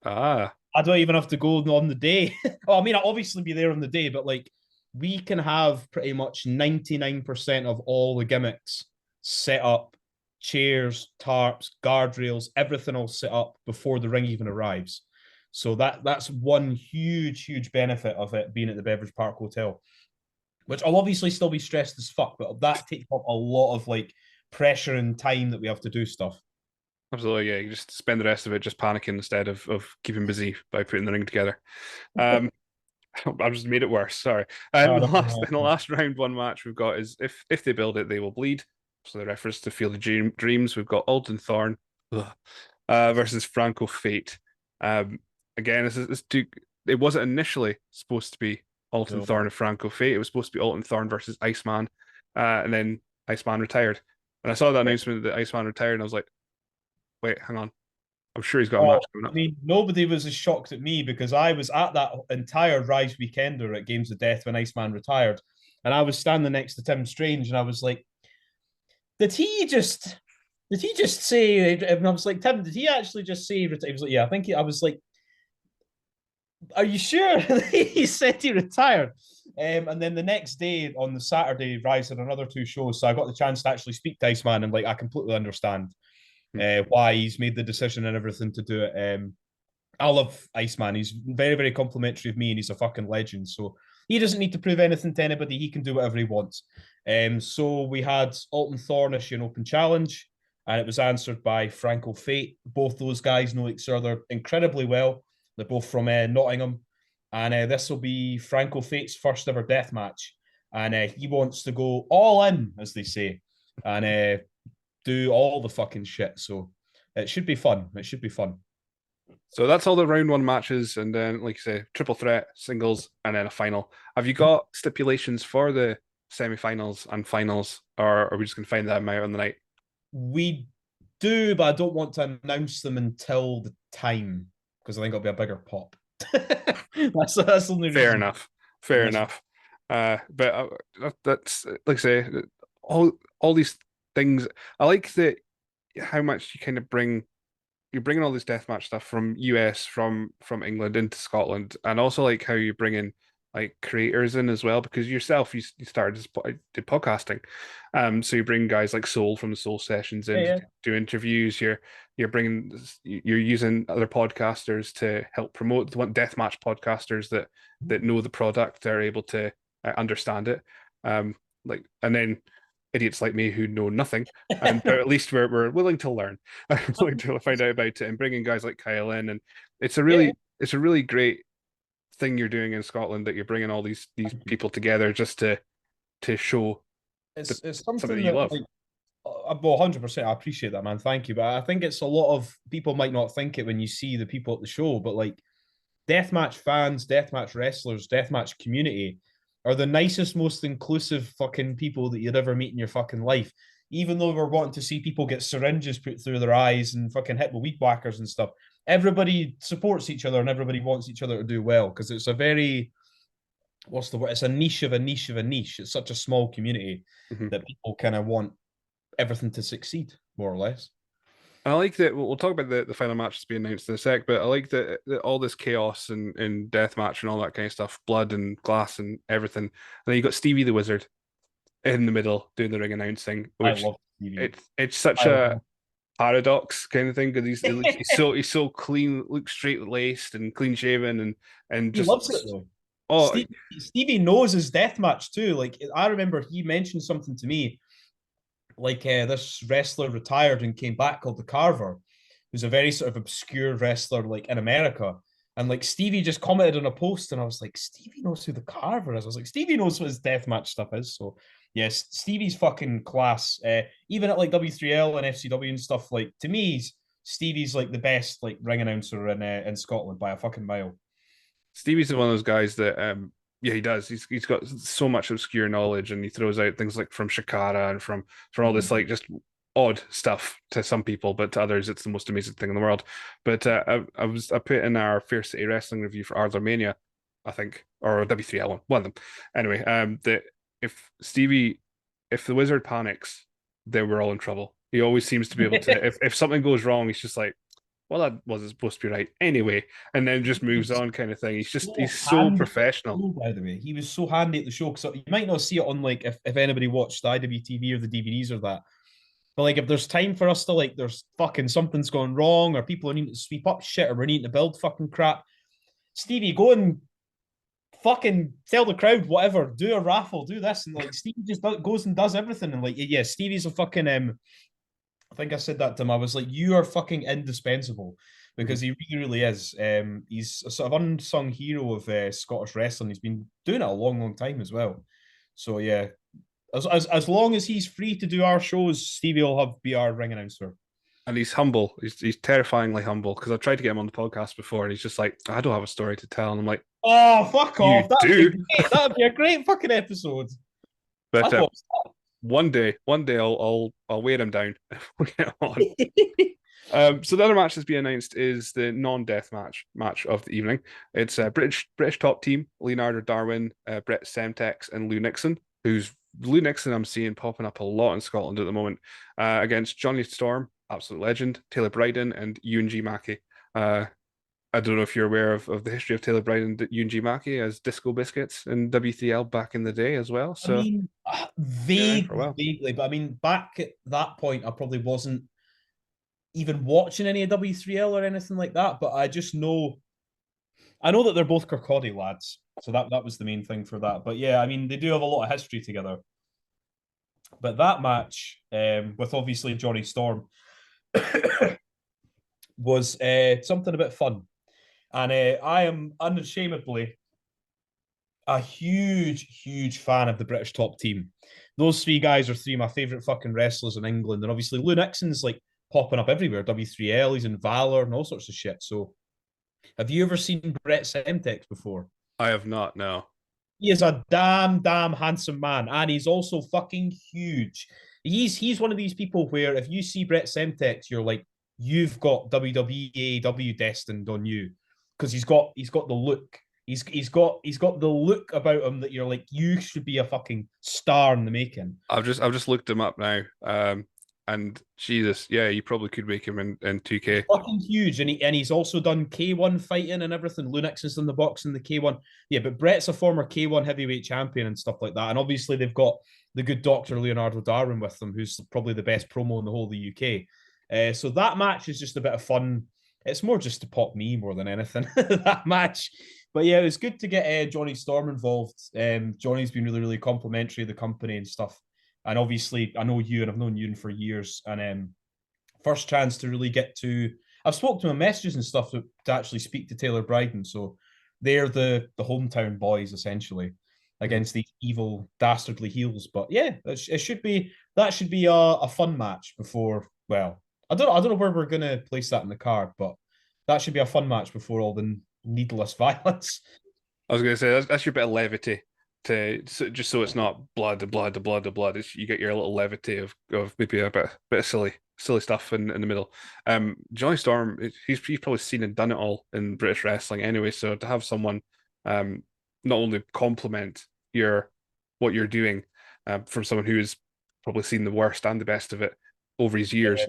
Ah, I don't even have to go on the day. Well, I mean, I'll obviously be there on the day, but like we can have pretty much 99% of all the gimmicks set up, chairs, tarps, guardrails, everything all set up before the ring even arrives. So that's one huge benefit of it being at the Beveridge Park Hotel, which I'll obviously still be stressed as fuck, but that takes up a lot of like pressure and time that we have to do stuff. absolutely. Yeah, you just spend the rest of it just panicking instead of keeping busy by putting the ring together. Um, I've just made it worse. Sorry. Oh, The no, last no. in the last round one match we've got is if they build it, they will bleed. So the reference to Field of Dreams. We've got Alton Thorn versus Franco Fate. Um, again, it wasn't initially supposed to be Alton No. Thorn and Franco Fate. It was supposed to be Alton Thorn versus Iceman, and then Iceman retired. And I saw that announcement that Iceman retired, and I was like, wait, hang on. I'm sure he's got a Oh, match coming I up. mean, nobody was as shocked at me because I was at that entire Rise Weekender at Games of Death when Iceman retired. And I was standing next to Tim Strange and I was like, did he just say, and I was like, Tim, did he actually just say, he was like, yeah, I think I was like, are you sure? He said he retired. And then the next day on the Saturday, Rise had another two shows. So I got the chance to actually speak to Iceman and like, I completely understand why he's made the decision and everything to do it. I love Iceman. He's very complimentary of me, and he's a fucking legend. So he doesn't need to prove anything to anybody. He can do whatever he wants. So we had Alton Thorn issue an open challenge, and it was answered by Franco Fate. Both those guys know each other incredibly well. They're both from Nottingham, and this will be Franco Fate's first ever death match. And he wants to go all in, as they say, and do all the fucking shit. So it should be fun. It should be fun. So that's all the round one matches, and then, like you say, triple threat, singles, and then a final. Have you got stipulations for the semi-finals and finals, or are we just going to find them out on the night? We do, but I don't want to announce them until the time because I think it'll be a bigger pop. that's the only reason. Fair enough. Fair enough. But that's like I say, all these things. I like that how much you kind of bring. You're bringing all this deathmatch stuff from US, from England into Scotland, and also like how you bring in like creators in as well, because yourself you started did podcasting, so you bring guys like Soul from the Soul Sessions in Yeah. to do interviews. You're using other podcasters to help promote the deathmatch podcasters that know the product, are able to understand it, and then idiots like me who know nothing, and but at least we're willing to learn, willing to find out about it, and bringing guys like Kyle in, and it's a Yeah. really great thing you're doing in Scotland, that you're bringing all these people together just to show It's something that something you that love. like well, 100%. I appreciate that, man. Thank you. But I think it's a lot of people might not think it when you see the people at the show, but like deathmatch fans, deathmatch wrestlers, deathmatch community are the nicest, most inclusive fucking people that you'd ever meet in your fucking life. Even though we're wanting to see people get syringes put through their eyes and fucking hit with weed whackers and stuff, everybody supports each other and everybody wants each other to do well because it's a very what's the word? It's a niche of a niche of a niche. It's such a small community Mm-hmm. that people kind of want everything to succeed, more or less. I like that. We'll talk about the final matches being announced in a sec, but I like that all this chaos and death match and all that kind of stuff, blood and glass and everything. And then you got Stevie the Wizard in the middle doing the ring announcing, I which love TV. it's such a paradox kind of thing, because he's so clean, looks straight laced and clean shaven, and He just loves it though. oh Stevie knows his death match too. Like I remember he mentioned something to me, like this wrestler retired and came back called the Carver, who's a very sort of obscure wrestler like in America. And like Stevie just commented on a post, and I was like, Stevie knows who the Carver is. I was like, Stevie knows what his deathmatch stuff is. So yes, Stevie's fucking class. Even at like W3L and FCW and stuff, like to me, Stevie's like the best like ring announcer in Scotland by a fucking mile. Stevie's one of those guys that yeah, he does. He's got so much obscure knowledge, and he throws out things like from Shikara and from all this like just odd stuff to some people, but to others it's the most amazing thing in the world. But I put in our Fair City Wrestling review for Ardler Mania, I think, or W3L one of them. Anyway, that if the Wizard panics, then we're all in trouble. He always seems to be able to. If something goes wrong, he's just like, well, that wasn't supposed to be right anyway, and then just moves on, kind of thing. He's so Handy at the professional. show, by the way. He was so handy at the show because you might not see it on like if anybody watched the IWTV or the DVDs or that. But like if there's time for us to like there's fucking something's going wrong or people are needing to sweep up shit or we're needing to build fucking crap, Stevie, go and fucking tell the crowd whatever, do a raffle, do this, and like Stevie just goes and does everything, and like yeah, Stevie's a fucking I think I said that to him. I was like, you are fucking indispensable because he really, really is. He's a sort of unsung hero of Scottish wrestling. He's been doing it a long, long time as well. So yeah, as long as he's free to do our shows, Stevie will be our ring announcer. And he's humble. He's terrifyingly humble because I've tried to get him on the podcast before, and he's just like, I don't have a story to tell. And I'm like, oh, fuck off! That'd be a great fucking episode. But one day I'll wear him down. We'll get on. So the other match that's been announced is the non-death match of the evening. It's a British top team: Leonardo Darwin, Brett Semtex, and Lou Nixon. Lou Nixon I'm seeing popping up a lot in Scotland at the moment, against Johnny Storm, absolute legend, Taylor Bryden, and Ewan G. Mackey. I don't know if you're aware of the history of Taylor Bryden and Ewan G. Mackey as Disco Biscuits in WTL back in the day as well. So I mean, vaguely, but I mean, back at that point, I probably wasn't even watching any of W3L or anything like that. But I know that they're both Kirkcaldy lads, so that was the main thing for that. But yeah, I mean, they do have a lot of history together. But that match, with obviously Johnny Storm, was something a bit fun. And I am unashamedly a huge fan of the British top team. Those three guys are three of my favourite fucking wrestlers in England. And obviously Lou Nixon's like popping up everywhere. W3L, he's in Valor and all sorts of shit. So have you ever seen Brett Semtex before? I have not, no. He is a damn handsome man. And he's also fucking huge. He's one of these people where if you see Brett Semtex, you're like, you've got WWE AEW destined on you. Because he's got the look. He's got the look about him that you're like, you should be a fucking star in the making. I've just looked him up now. And Jesus, yeah, you probably could make him in 2K. Fucking huge. And he's also done K1 fighting and everything. Lou Nixon's done the boxing, the K1. Yeah, but Brett's a former K1 heavyweight champion and stuff like that. And obviously they've got the good Dr. Leonardo Darwin with them, who's probably the best promo in the whole of the UK. So that match is just a bit of fun. It's more just to pop me more than anything, that match. But yeah, it was good to get Johnny Storm involved. Johnny's been really, really complimentary of the company and stuff. And obviously, I know you and I've known you for years. And first chance to really get to... I've spoken to him messages and stuff to actually speak to Taylor Bryden. So they're the hometown boys, essentially, against these evil, dastardly heels. But yeah, that should be a fun match before... Well, I don't know where we're going to place that in the card, but that should be a fun match before all the needless violence. I was going to say, that's your bit of levity, just so it's not blood. You get your little levity of maybe a bit of silly stuff in the middle. Johnny Storm, he's probably seen and done it all in British wrestling anyway, so to have someone not only compliment what you're doing from someone who has probably seen the worst and the best of it over his years,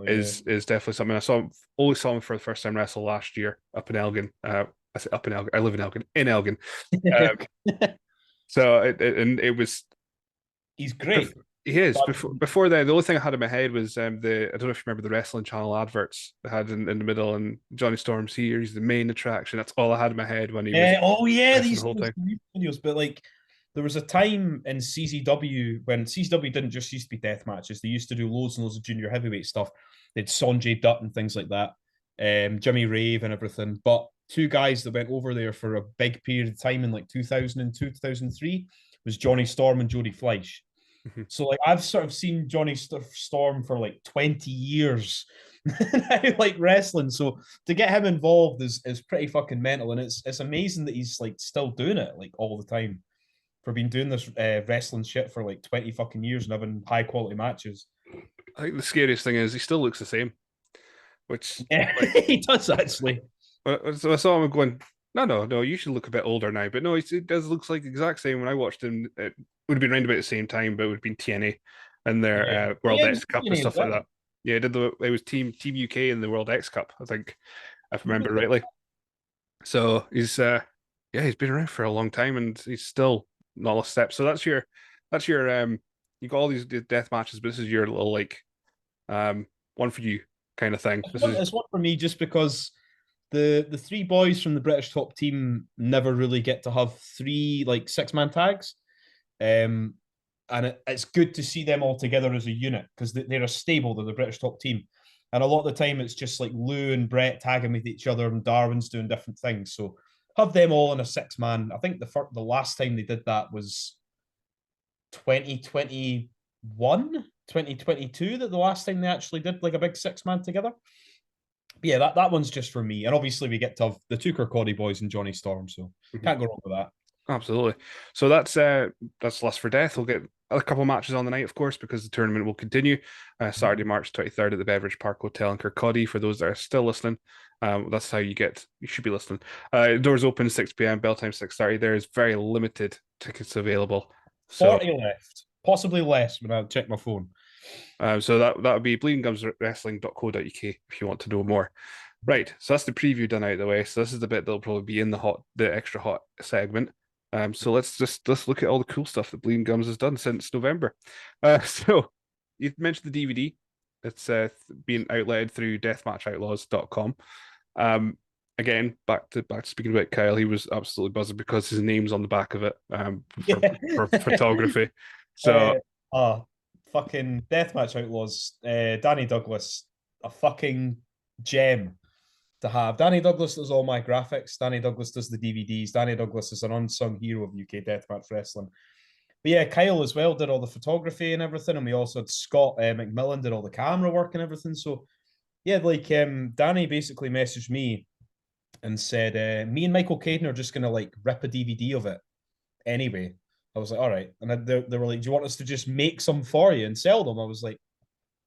is definitely something. I only saw him for the first time wrestle last year up in Elgin. I say up in Elgin. I live in Elgin. So it was. He's great. He is. Before then, the only thing I had in my head was I don't know if you remember the Wrestling Channel adverts they had in the middle, and Johnny Storm's here. He's the main attraction. That's all I had in my head when he was. These whole videos, but like. There was a time in CZW when CZW didn't just used to be death matches. They used to do loads and loads of junior heavyweight stuff. They had Sanjay Dutt and things like that, Jimmy Rave and everything. But two guys that went over there for a big period of time in like 2002, 2003 was Johnny Storm and Jody Fleisch. Mm-hmm. So like I've sort of seen Johnny Storm for like 20 years now, like wrestling. So to get him involved is pretty fucking mental, and it's amazing that he's like still doing it like all the time. For being doing this wrestling shit for like 20 fucking years and having high quality matches. I think the scariest thing is he still looks the same, which he does actually. So I saw him going, no, you should look a bit older now. But no, it does looks like the exact same. When I watched him, it would have been around about the same time, but it would have been TNA. in their World Yeah, X Cup and he stuff like that. Yeah, it was Team UK in the World X Cup, I think, if I remember rightly. So he's been around for a long time and he's still not lost step. So that's your you got all these death matches, but this is your little like one for you kind of thing. It's one for me just because the three boys from the British top team never really get to have three like 6-man tags. And it's good to see them all together as a unit because they're a stable, they're the British top team. And a lot of the time it's just like Lou and Brett tagging with each other and Darwin's doing different things. So have them all in a 6-man. I think the last time they did that was 2021, 2022, that the last time they actually did like a big 6-man together. But yeah, that one's just for me. And obviously we get to have the two Kirkcaldy boys and Johnny Storm, so can't go wrong with that. Absolutely. So that's Lust for Death. We'll get a couple of matches on the night, of course, because the tournament will continue. Saturday, March 23rd at the Beveridge Hotel in Kirkcaldy. For those that are still listening, that's how you should be listening. Doors open 6 p.m. Bell time 6:30. There is very limited tickets available. So 40 left, possibly less when I check my phone. so that would be bleedinggumswrestling.co.uk if you want to know more. Right, so that's the preview done out of the way. So this is the bit that'll probably be in the extra hot segment. So let's look at all the cool stuff that Bleeding Gums has done since November. So you mentioned the DVD. It's being outletted through deathmatchoutlaws.com. Again, back to speaking about Kyle, he was absolutely buzzing because his name's on the back of it for photography. So fucking Deathmatch Outlaws, Danny Douglas, a fucking gem to have. Danny Douglas does all my graphics. Danny Douglas does the DVDs. Danny Douglas is an unsung hero of UK Deathmatch Wrestling. But yeah, Kyle as well did all the photography and everything. And we also had Scott McMillan did all the camera work and everything. So yeah, like Danny basically messaged me and said, me and Michael Caden are just going to like rip a DVD of it anyway. I was like, all right. And they were like, do you want us to just make some for you and sell them? I was like,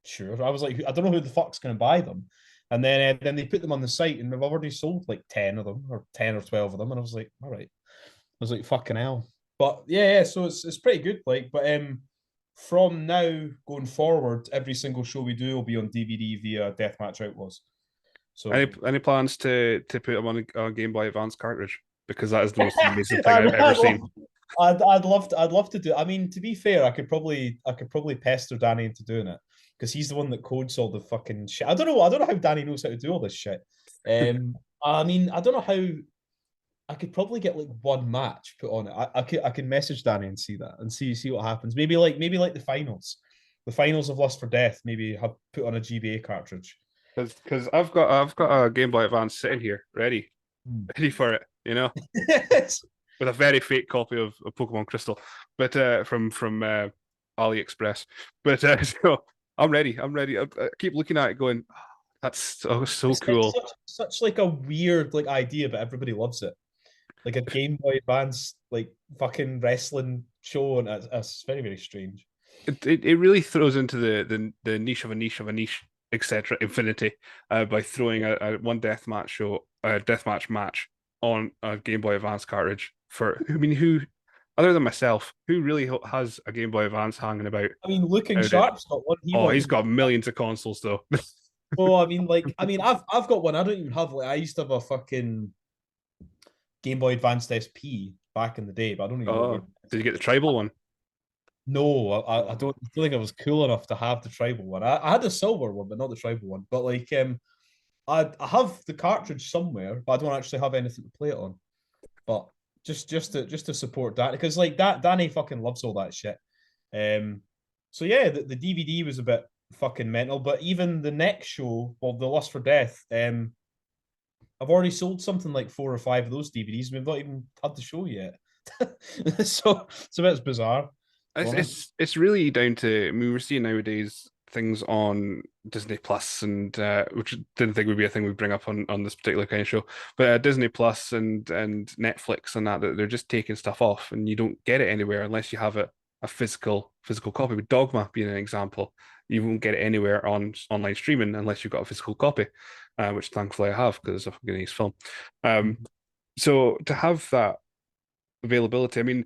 sure. I was like, I don't know who the fuck's going to buy them. And then they put them on the site and we've already sold like 10 of them or 10 or 12 of them. And I was like, all right. I was like, fucking hell. But yeah, so it's pretty good. Like, but from now going forward, every single show we do will be on DVD via Deathmatch Outlaws. So any plans to put them on a Game Boy Advance cartridge? Because that is the most amazing thing I've ever seen. I'd love to do. I mean, to be fair, I could probably pester Danny into doing it because he's the one that codes all the fucking shit. I don't know how Danny knows how to do all this shit. I mean, I don't know how. I could probably get like one match put on it. I can message Danny and see that and see what happens. Maybe like the finals of Lust for Death. Maybe have put on a GBA cartridge. Because I've got a Game Boy Advance sitting here ready for it, you know. With a very fake copy of Pokemon Crystal, but from AliExpress. But so I'm ready. I keep looking at it, going, oh, "That's so cool." Like such like a weird like idea, but everybody loves it. Like a Game Boy Advance like fucking wrestling show, and it's very, very strange. It really throws into the niche of a niche of a niche, etc. Infinity by throwing a one deathmatch match on a Game Boy Advance cartridge. Who other than myself, who really has a Game Boy Advance hanging about? I mean, Looking Sharp's got one. He's got millions of consoles though. Oh, I mean, I've got one. I don't even have I used to have a fucking Game Boy Advanced SP back in the day, but I don't even know. Did you get the tribal one? No, I don't think I was cool enough to have the tribal one. I had the silver one, but not the tribal one. But like, I have the cartridge somewhere, but I don't actually have anything to play it on. But just to support that, because like Danny fucking loves all that shit. So yeah, the DVD was a bit fucking mental, but even the next show, well, the Lust for Death, I've already sold something like 4 or 5 of those DVDs. We've not even had the show yet, so it's bizarre. It's really down to. I mean, we're seeing nowadays things on Disney Plus and which I didn't think would be a thing we'd bring up on this particular kind of show, but Disney Plus and Netflix and that they're just taking stuff off, and you don't get it anywhere unless you have a physical copy. With Dogma being an example, you won't get it anywhere on online streaming unless you've got a physical copy, which thankfully I have because it's a fucking nice film. So to have that availability, I mean,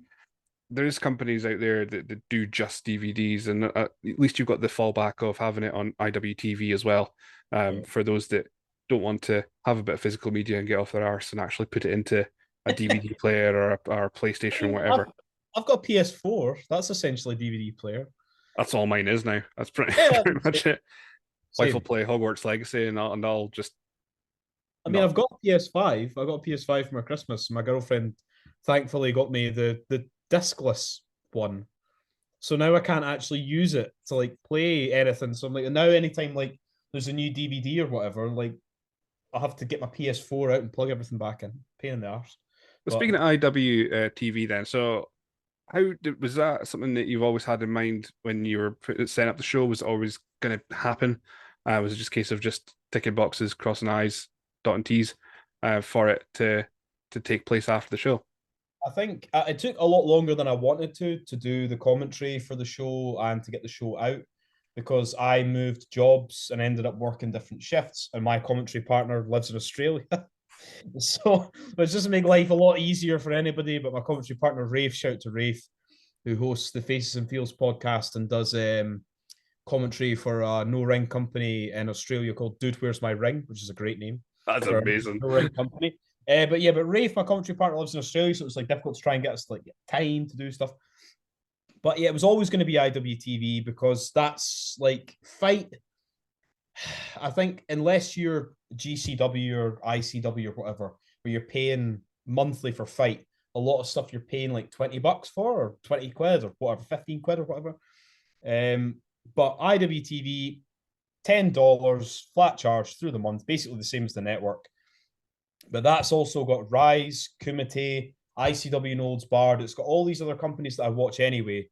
there is companies out there that do just DVDs, and at least you've got the fallback of having it on IWTV as well. Yeah. For those that don't want to have a bit of physical media and get off their arse and actually put it into a DVD player or a I PlayStation or mean, whatever. I've got a PS4. That's essentially a DVD player. That's all mine is now. That's pretty, Yeah, pretty much it. Wife will same. play Hogwarts Legacy, and I'll just I mean, not. I've got a PS5. I got a PS5 for my Christmas. My girlfriend thankfully got me the discless one. So now I can't actually use it to like play anything. So I'm like, and now anytime like there's a new DVD or whatever, like I'll have to get my PS4 out and plug everything back in. Pain in the arse. But But speaking of IW TV, then, so was that something that you've always had in mind when you were setting up the show? Was it always going to happen? Was it just a case of just ticking boxes, crossing I's, dotting T's, for it to take place after the show? I think it took a lot longer than I wanted to do the commentary for the show and to get the show out because I moved jobs and ended up working different shifts, and my commentary partner lives in Australia. So it's just to make life a lot easier for anybody. But my commentary partner, Rafe, shout to Rafe, who hosts the Faces and Feels podcast and does commentary for a no ring company in Australia called Dude Where's My Ring, which is a great name That's for a amazing. no ring company. But Rafe, my commentary partner, lives in Australia, so it was like difficult to try and get us like time to do stuff. But yeah, it was always going to be IWTV because that's like fight. I think unless you're GCW or ICW or whatever, where you're paying monthly for fight, a lot of stuff you're paying like $20 for or 20 quid or whatever, 15 quid or whatever. But IWTV, $10 flat charge through the month, basically the same as the network. But that's also got Rise, Kumite, ICW Nodes Bard. It's got all these other companies that I watch anyway.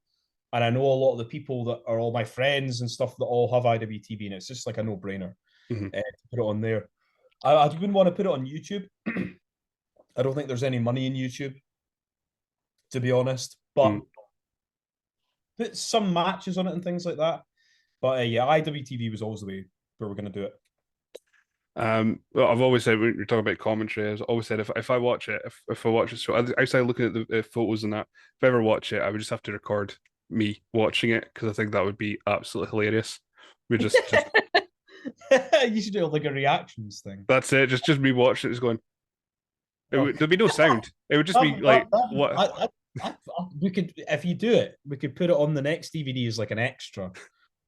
And I know a lot of the people that are all my friends and stuff that all have IWTV, and it's just like a no-brainer Mhm. to put it on there. I wouldn't want to put it on YouTube. I don't think there's any money in YouTube, to be honest. But Mm. put some matches on it and things like that. But yeah, IWTV was always the way where we're going to do it. Well, I've always said when you're talking about commentary, I've always said if I watch it, if I watch it, so outside looking at the photos and that, if I ever watch it, I would just have to record me watching it because I think that would be absolutely hilarious. We just You should do like a reactions thing. that's it, just me watching it, just going. Oh. There'd be no sound. It would just be like what? We could, if you do it, we could put it on the next DVD as like an extra,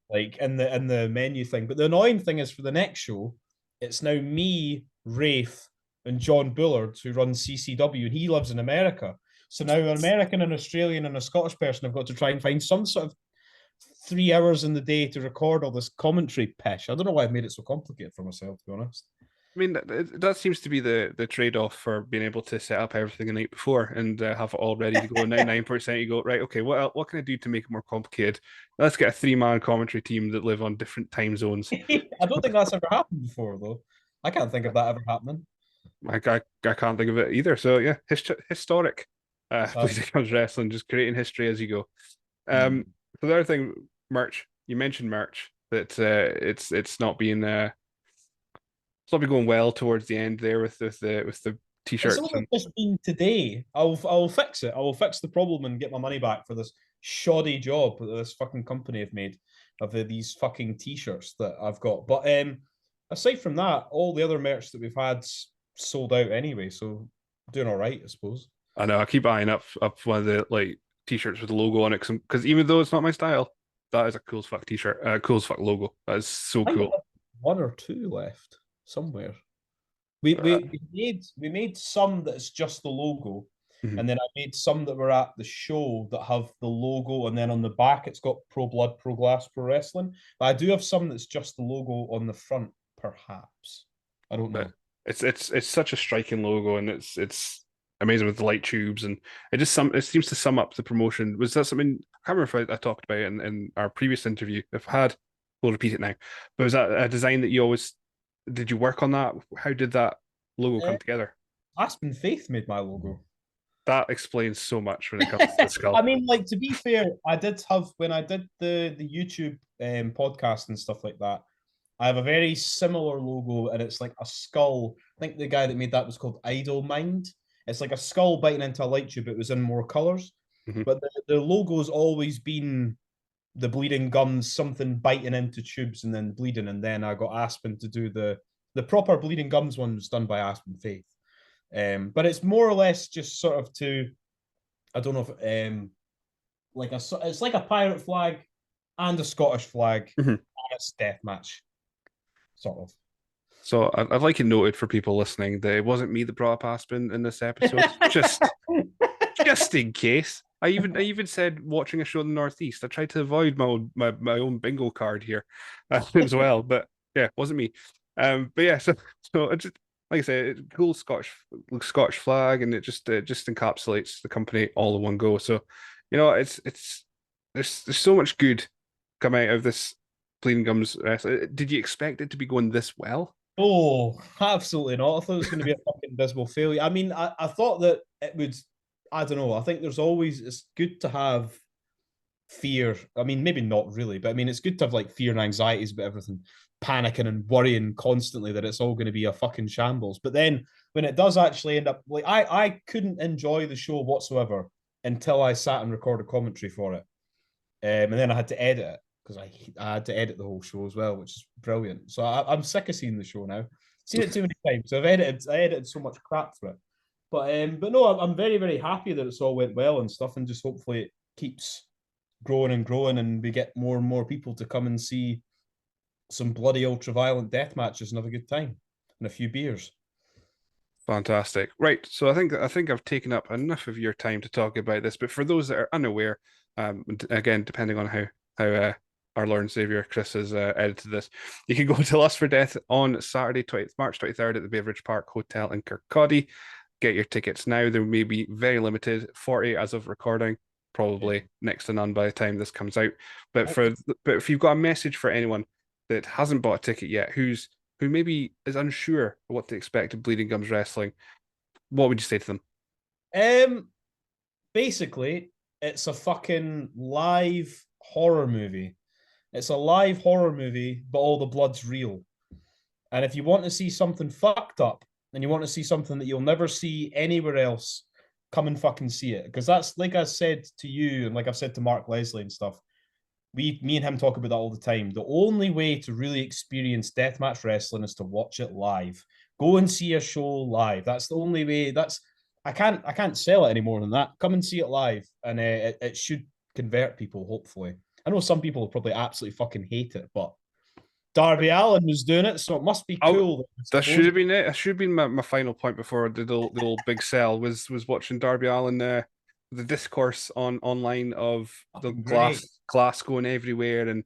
like in the menu thing. But the annoying thing is for the next show, it's now me, Rafe, and John Bullard who runs CCW, and he lives in America. So now an American, an Australian, and a Scottish person have got to try and find some sort of 3 hours in the day to record all this commentary pish. I don't know why I've made it so complicated for myself, to be honest. I mean, that seems to be the trade-off for being able to set up everything the night before and have it all ready to go. 99%, you go, right, okay, what can I do to make it more complicated? Let's get a three-man commentary team that live on different time zones. I don't think that's ever happened before, though. I can't think of that ever happening. I can't think of it either. So yeah, historic. Please it comes wrestling, just creating history as you go. So the other thing, merch. You mentioned merch that it's not being it's not been going well towards the end there with the t-shirts. It's only just been today. I'll fix it. I will fix the problem and get my money back for this shoddy job that this fucking company have made of these fucking t-shirts that I've got. But aside from that, all the other merch that we've had sold out anyway, so doing all right, I suppose. I know I keep eyeing up one of the like t-shirts with the logo on it because even though it's not my style, that is a cool as fuck t-shirt, cool as fuck logo. That is so I cool. have one or two left somewhere. We made some that's just the logo, Mhm. and then I made some that were at the show that have the logo, and then on the back it's got Pro Blood, Pro Glass, Pro Wrestling. But I do have some that's just the logo on the front, perhaps. I don't know. But it's such a striking logo, and it's amazing with the light tubes, and it seems to sum up the promotion. Was that something I can't remember if I talked about it in our previous interview? If I had, we'll repeat it now. But was that a design that you always did you work on that? How did that logo come together? Aspen Faith made my logo. That explains so much when it comes to the skull. I mean, like to be fair, I did have when I did the YouTube podcast and stuff like that. I have a very similar logo, and it's like a skull. I think the guy that made that was called Idle Mind. It's like a skull biting into a light tube. It was in more colors. but the logo's always been the bleeding gums, something biting into tubes and then bleeding, and then I got Aspen to do the proper bleeding gums one was done by Aspen Faith. But it's more or less just sort of to, I don't know if it's like a pirate flag and a Scottish flag, and it's death match, sort of. So I'd like it noted for people listening that it wasn't me that brought up Aspen in this episode. Just in case. I even said watching a show in the Northeast. I tried to avoid my own bingo card here as well, but yeah, it wasn't me. But yeah, so it just, like I said, it's cool Scottish flag, and it just encapsulates the company all in one go. So, it's there's so much good coming out of this Bleeding Gums. Did you expect it to be going this well? Oh, absolutely not. I thought it was going to be a fucking dismal failure. I mean, I thought that it would, I don't know. I think it's good to have fear. I mean, maybe not really, but I mean, it's good to have like fear and anxieties about everything, panicking and worrying constantly that it's all going to be a fucking shambles. But then when it does actually end up, like, I couldn't enjoy the show whatsoever until I sat and recorded commentary for it. And then I had to edit it because I had to edit the whole show as well, which is brilliant. So I'm sick of seeing the show now. Seen it too many times. So I edited so much crap for it. But no, I'm very, very happy that it's all went well and stuff, and just hopefully it keeps growing and growing, and we get more and more people to come and see some bloody ultra violent death matches and have a good time and a few beers. Fantastic. Right. So I think I've taken up enough of your time to talk about this, but for those that are unaware, again, depending on how our Lord and Savior Chris has edited this, you can go to Lust for Death on Saturday, March 23rd at the Beveridge Hotel in Kirkcaldy. Get your tickets now. There may be very limited, 40 as of recording, probably next to none by the time this comes out. But if you've got a message for anyone that hasn't bought a ticket yet, who maybe is unsure what to expect of Bleeding Gums Wrestling, what would you say to them? Basically, it's a fucking live horror movie. It's a live horror movie, but all the blood's real. And if you want to see something fucked up, and you want to see something that you'll never see anywhere else, come and fucking see it. Because that's, like I said to you, and like I've said to Mark Leslie and stuff, me and him talk about that all the time. The only way to really experience deathmatch wrestling is to watch it live. Go and see a show live. That's the only way. I can't sell it any more than that. Come and see it live, and it should convert people, hopefully. I know some people probably absolutely fucking hate it, but Darby Allin was doing it, so it must be cool. That should have been it. That should have been my final point before the old big sell was watching Darby Allin, the discourse online of the glass going everywhere, and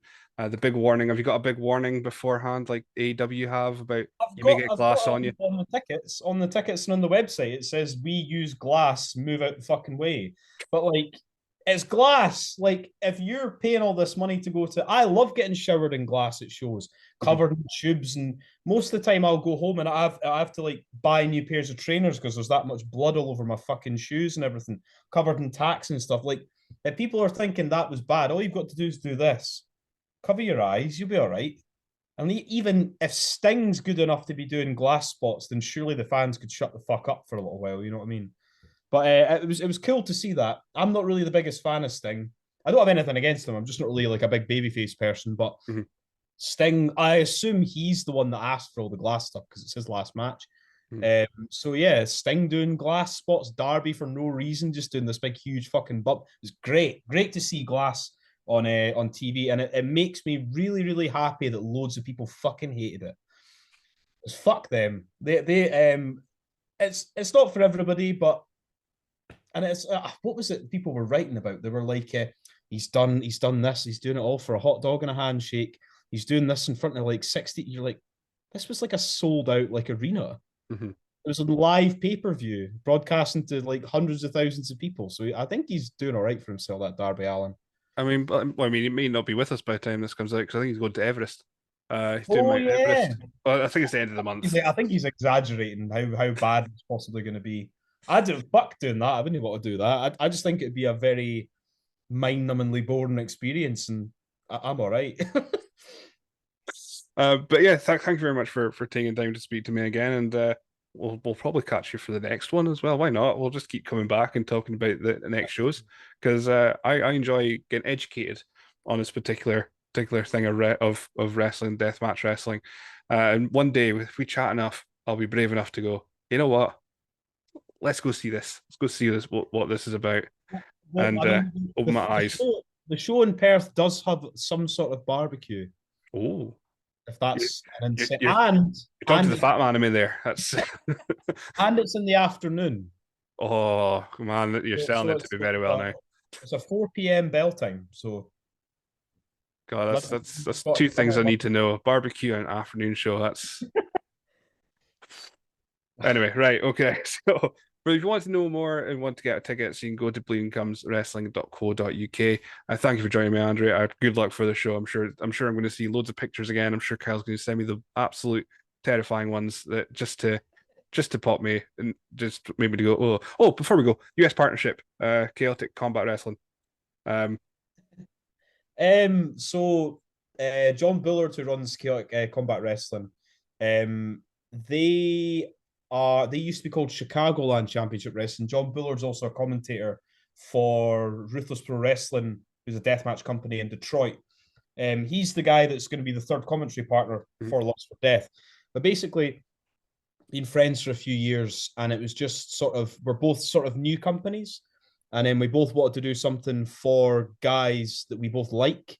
the big warning. Have you got a big warning beforehand, like AEW have, about you may get glass on you? On the tickets and on the website, it says we use glass, move out the fucking way. But like, it's glass. Like, if you're paying all this money to go to, I love getting showered in glass at shows, covered in tubes, and most of the time I'll go home and I have to like buy new pairs of trainers because there's that much blood all over my fucking shoes and everything, covered in tacks and stuff. Like, if people are thinking that was bad, all you've got to do is do this. Cover your eyes, you'll be all right. And even if Sting's good enough to be doing glass spots, then surely the fans could shut the fuck up for a little while. You know what I mean? But it was cool to see that. I'm not really the biggest fan of Sting. I don't have anything against him. I'm just not really like a big babyface person. But Sting, I assume he's the one that asked for all the glass stuff because it's his last match. So yeah, Sting doing glass spots, Darby for no reason, just doing this big huge fucking bump. It was great to see glass on TV, and it makes me really, really happy that loads of people fucking hated it. Because fuck them. It's not for everybody, but. And it's what was it people were writing about? They were like, he's done this, he's doing it all for a hot dog and a handshake. He's doing this in front of like 60. You're like, this was like a sold out like arena. It was a live pay-per-view broadcasting to like hundreds of thousands of people. So I think he's doing all right for himself, that Darby Allin. I mean, he may not be with us by the time this comes out because I think he's going to Everest. He's doing Mount Everest. Well, I think it's the end of the month. I think he's exaggerating how bad it's possibly going to be. I didn't fuck doing that. I wouldn't want to do that. I just think it'd be a very mind-numbingly boring experience, and I'm all right. But yeah, thank you very much for taking time to speak to me again. And we'll probably catch you for the next one as well. Why not? We'll just keep coming back and talking about the next shows, because I enjoy getting educated on this particular thing of wrestling, deathmatch wrestling. And one day, if we chat enough, I'll be brave enough to go, you know what? Let's go see this. Let's go see this. What this is about, Well, and I mean, open my eyes. The show in Perth does have some sort of barbecue. Oh, If that's an insane, you're talking to the fat man in me there. That's and it's in the afternoon. oh man, you're selling it to me very well now. It's a 4 p.m. bell time, so God, that's two things I need to know: barbecue and afternoon show. That's anyway, right? Okay, so. But if you want to know more and want to get tickets, you can go to bleedinggumswrestling.co.uk. Thank you for joining me, Andrew. Good luck for the show. I'm sure I'm going to see loads of pictures again. I'm sure Kyle's going to send me the absolute terrifying ones that just to pop me and just maybe to go. Oh, before we go, US partnership, Chaotic Combat Wrestling. So John Bullard, who runs Chaotic Combat Wrestling, they used to be called Chicagoland Championship Wrestling. John Bullard's also a commentator for Ruthless Pro Wrestling, who's a deathmatch company in Detroit. He's the guy that's going to be the third commentary partner for Lust for Death. But basically, been friends for a few years, and it was just we're both sort of new companies, and then we both wanted to do something for guys that we both like,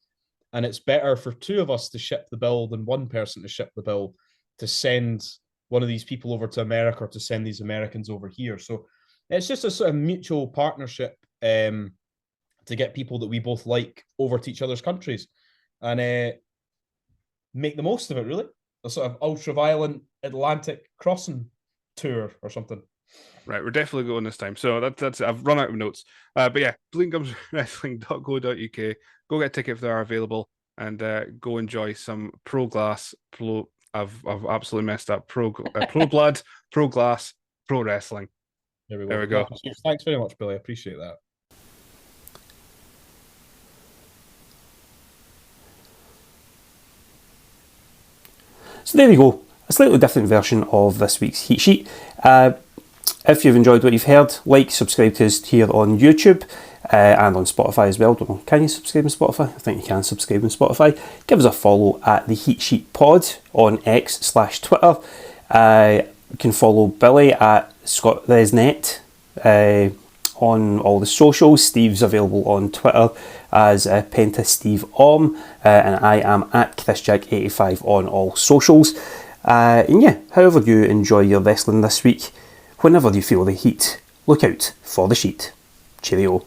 and it's better for two of us to ship the bill than one person to ship the bill, to send one of these people over to America or to send these Americans over here. So it's just a sort of mutual partnership to get people that we both like over to each other's countries and make the most of it, really. A sort of ultra-violent Atlantic crossing tour or something. Right, we're definitely going this time. So that's I've run out of notes. But yeah, bleedinggumswrestling.co.uk. Go get a ticket if they are available, and go enjoy some Pro I've absolutely messed up. Pro Blood, Pro Glass, Pro Wrestling. There we go. Thanks very much, Billy. I appreciate that. So there we go. A slightly different version of this week's Heat Sheet. If you've enjoyed what you've heard, like, subscribe to us here on YouTube and on Spotify as well. Don't know, can you subscribe on Spotify? I think you can subscribe on Spotify. Give us a follow at the Heat Sheet Pod on X/Twitter. You can follow Billy at ScottThere'sNet on all the socials. Steve's available on Twitter as PentaSteveOm, and I am at ChrisJack85 on all socials. And yeah, however you enjoy your wrestling this week, whenever you feel the heat, look out for the sheet. Cheerio.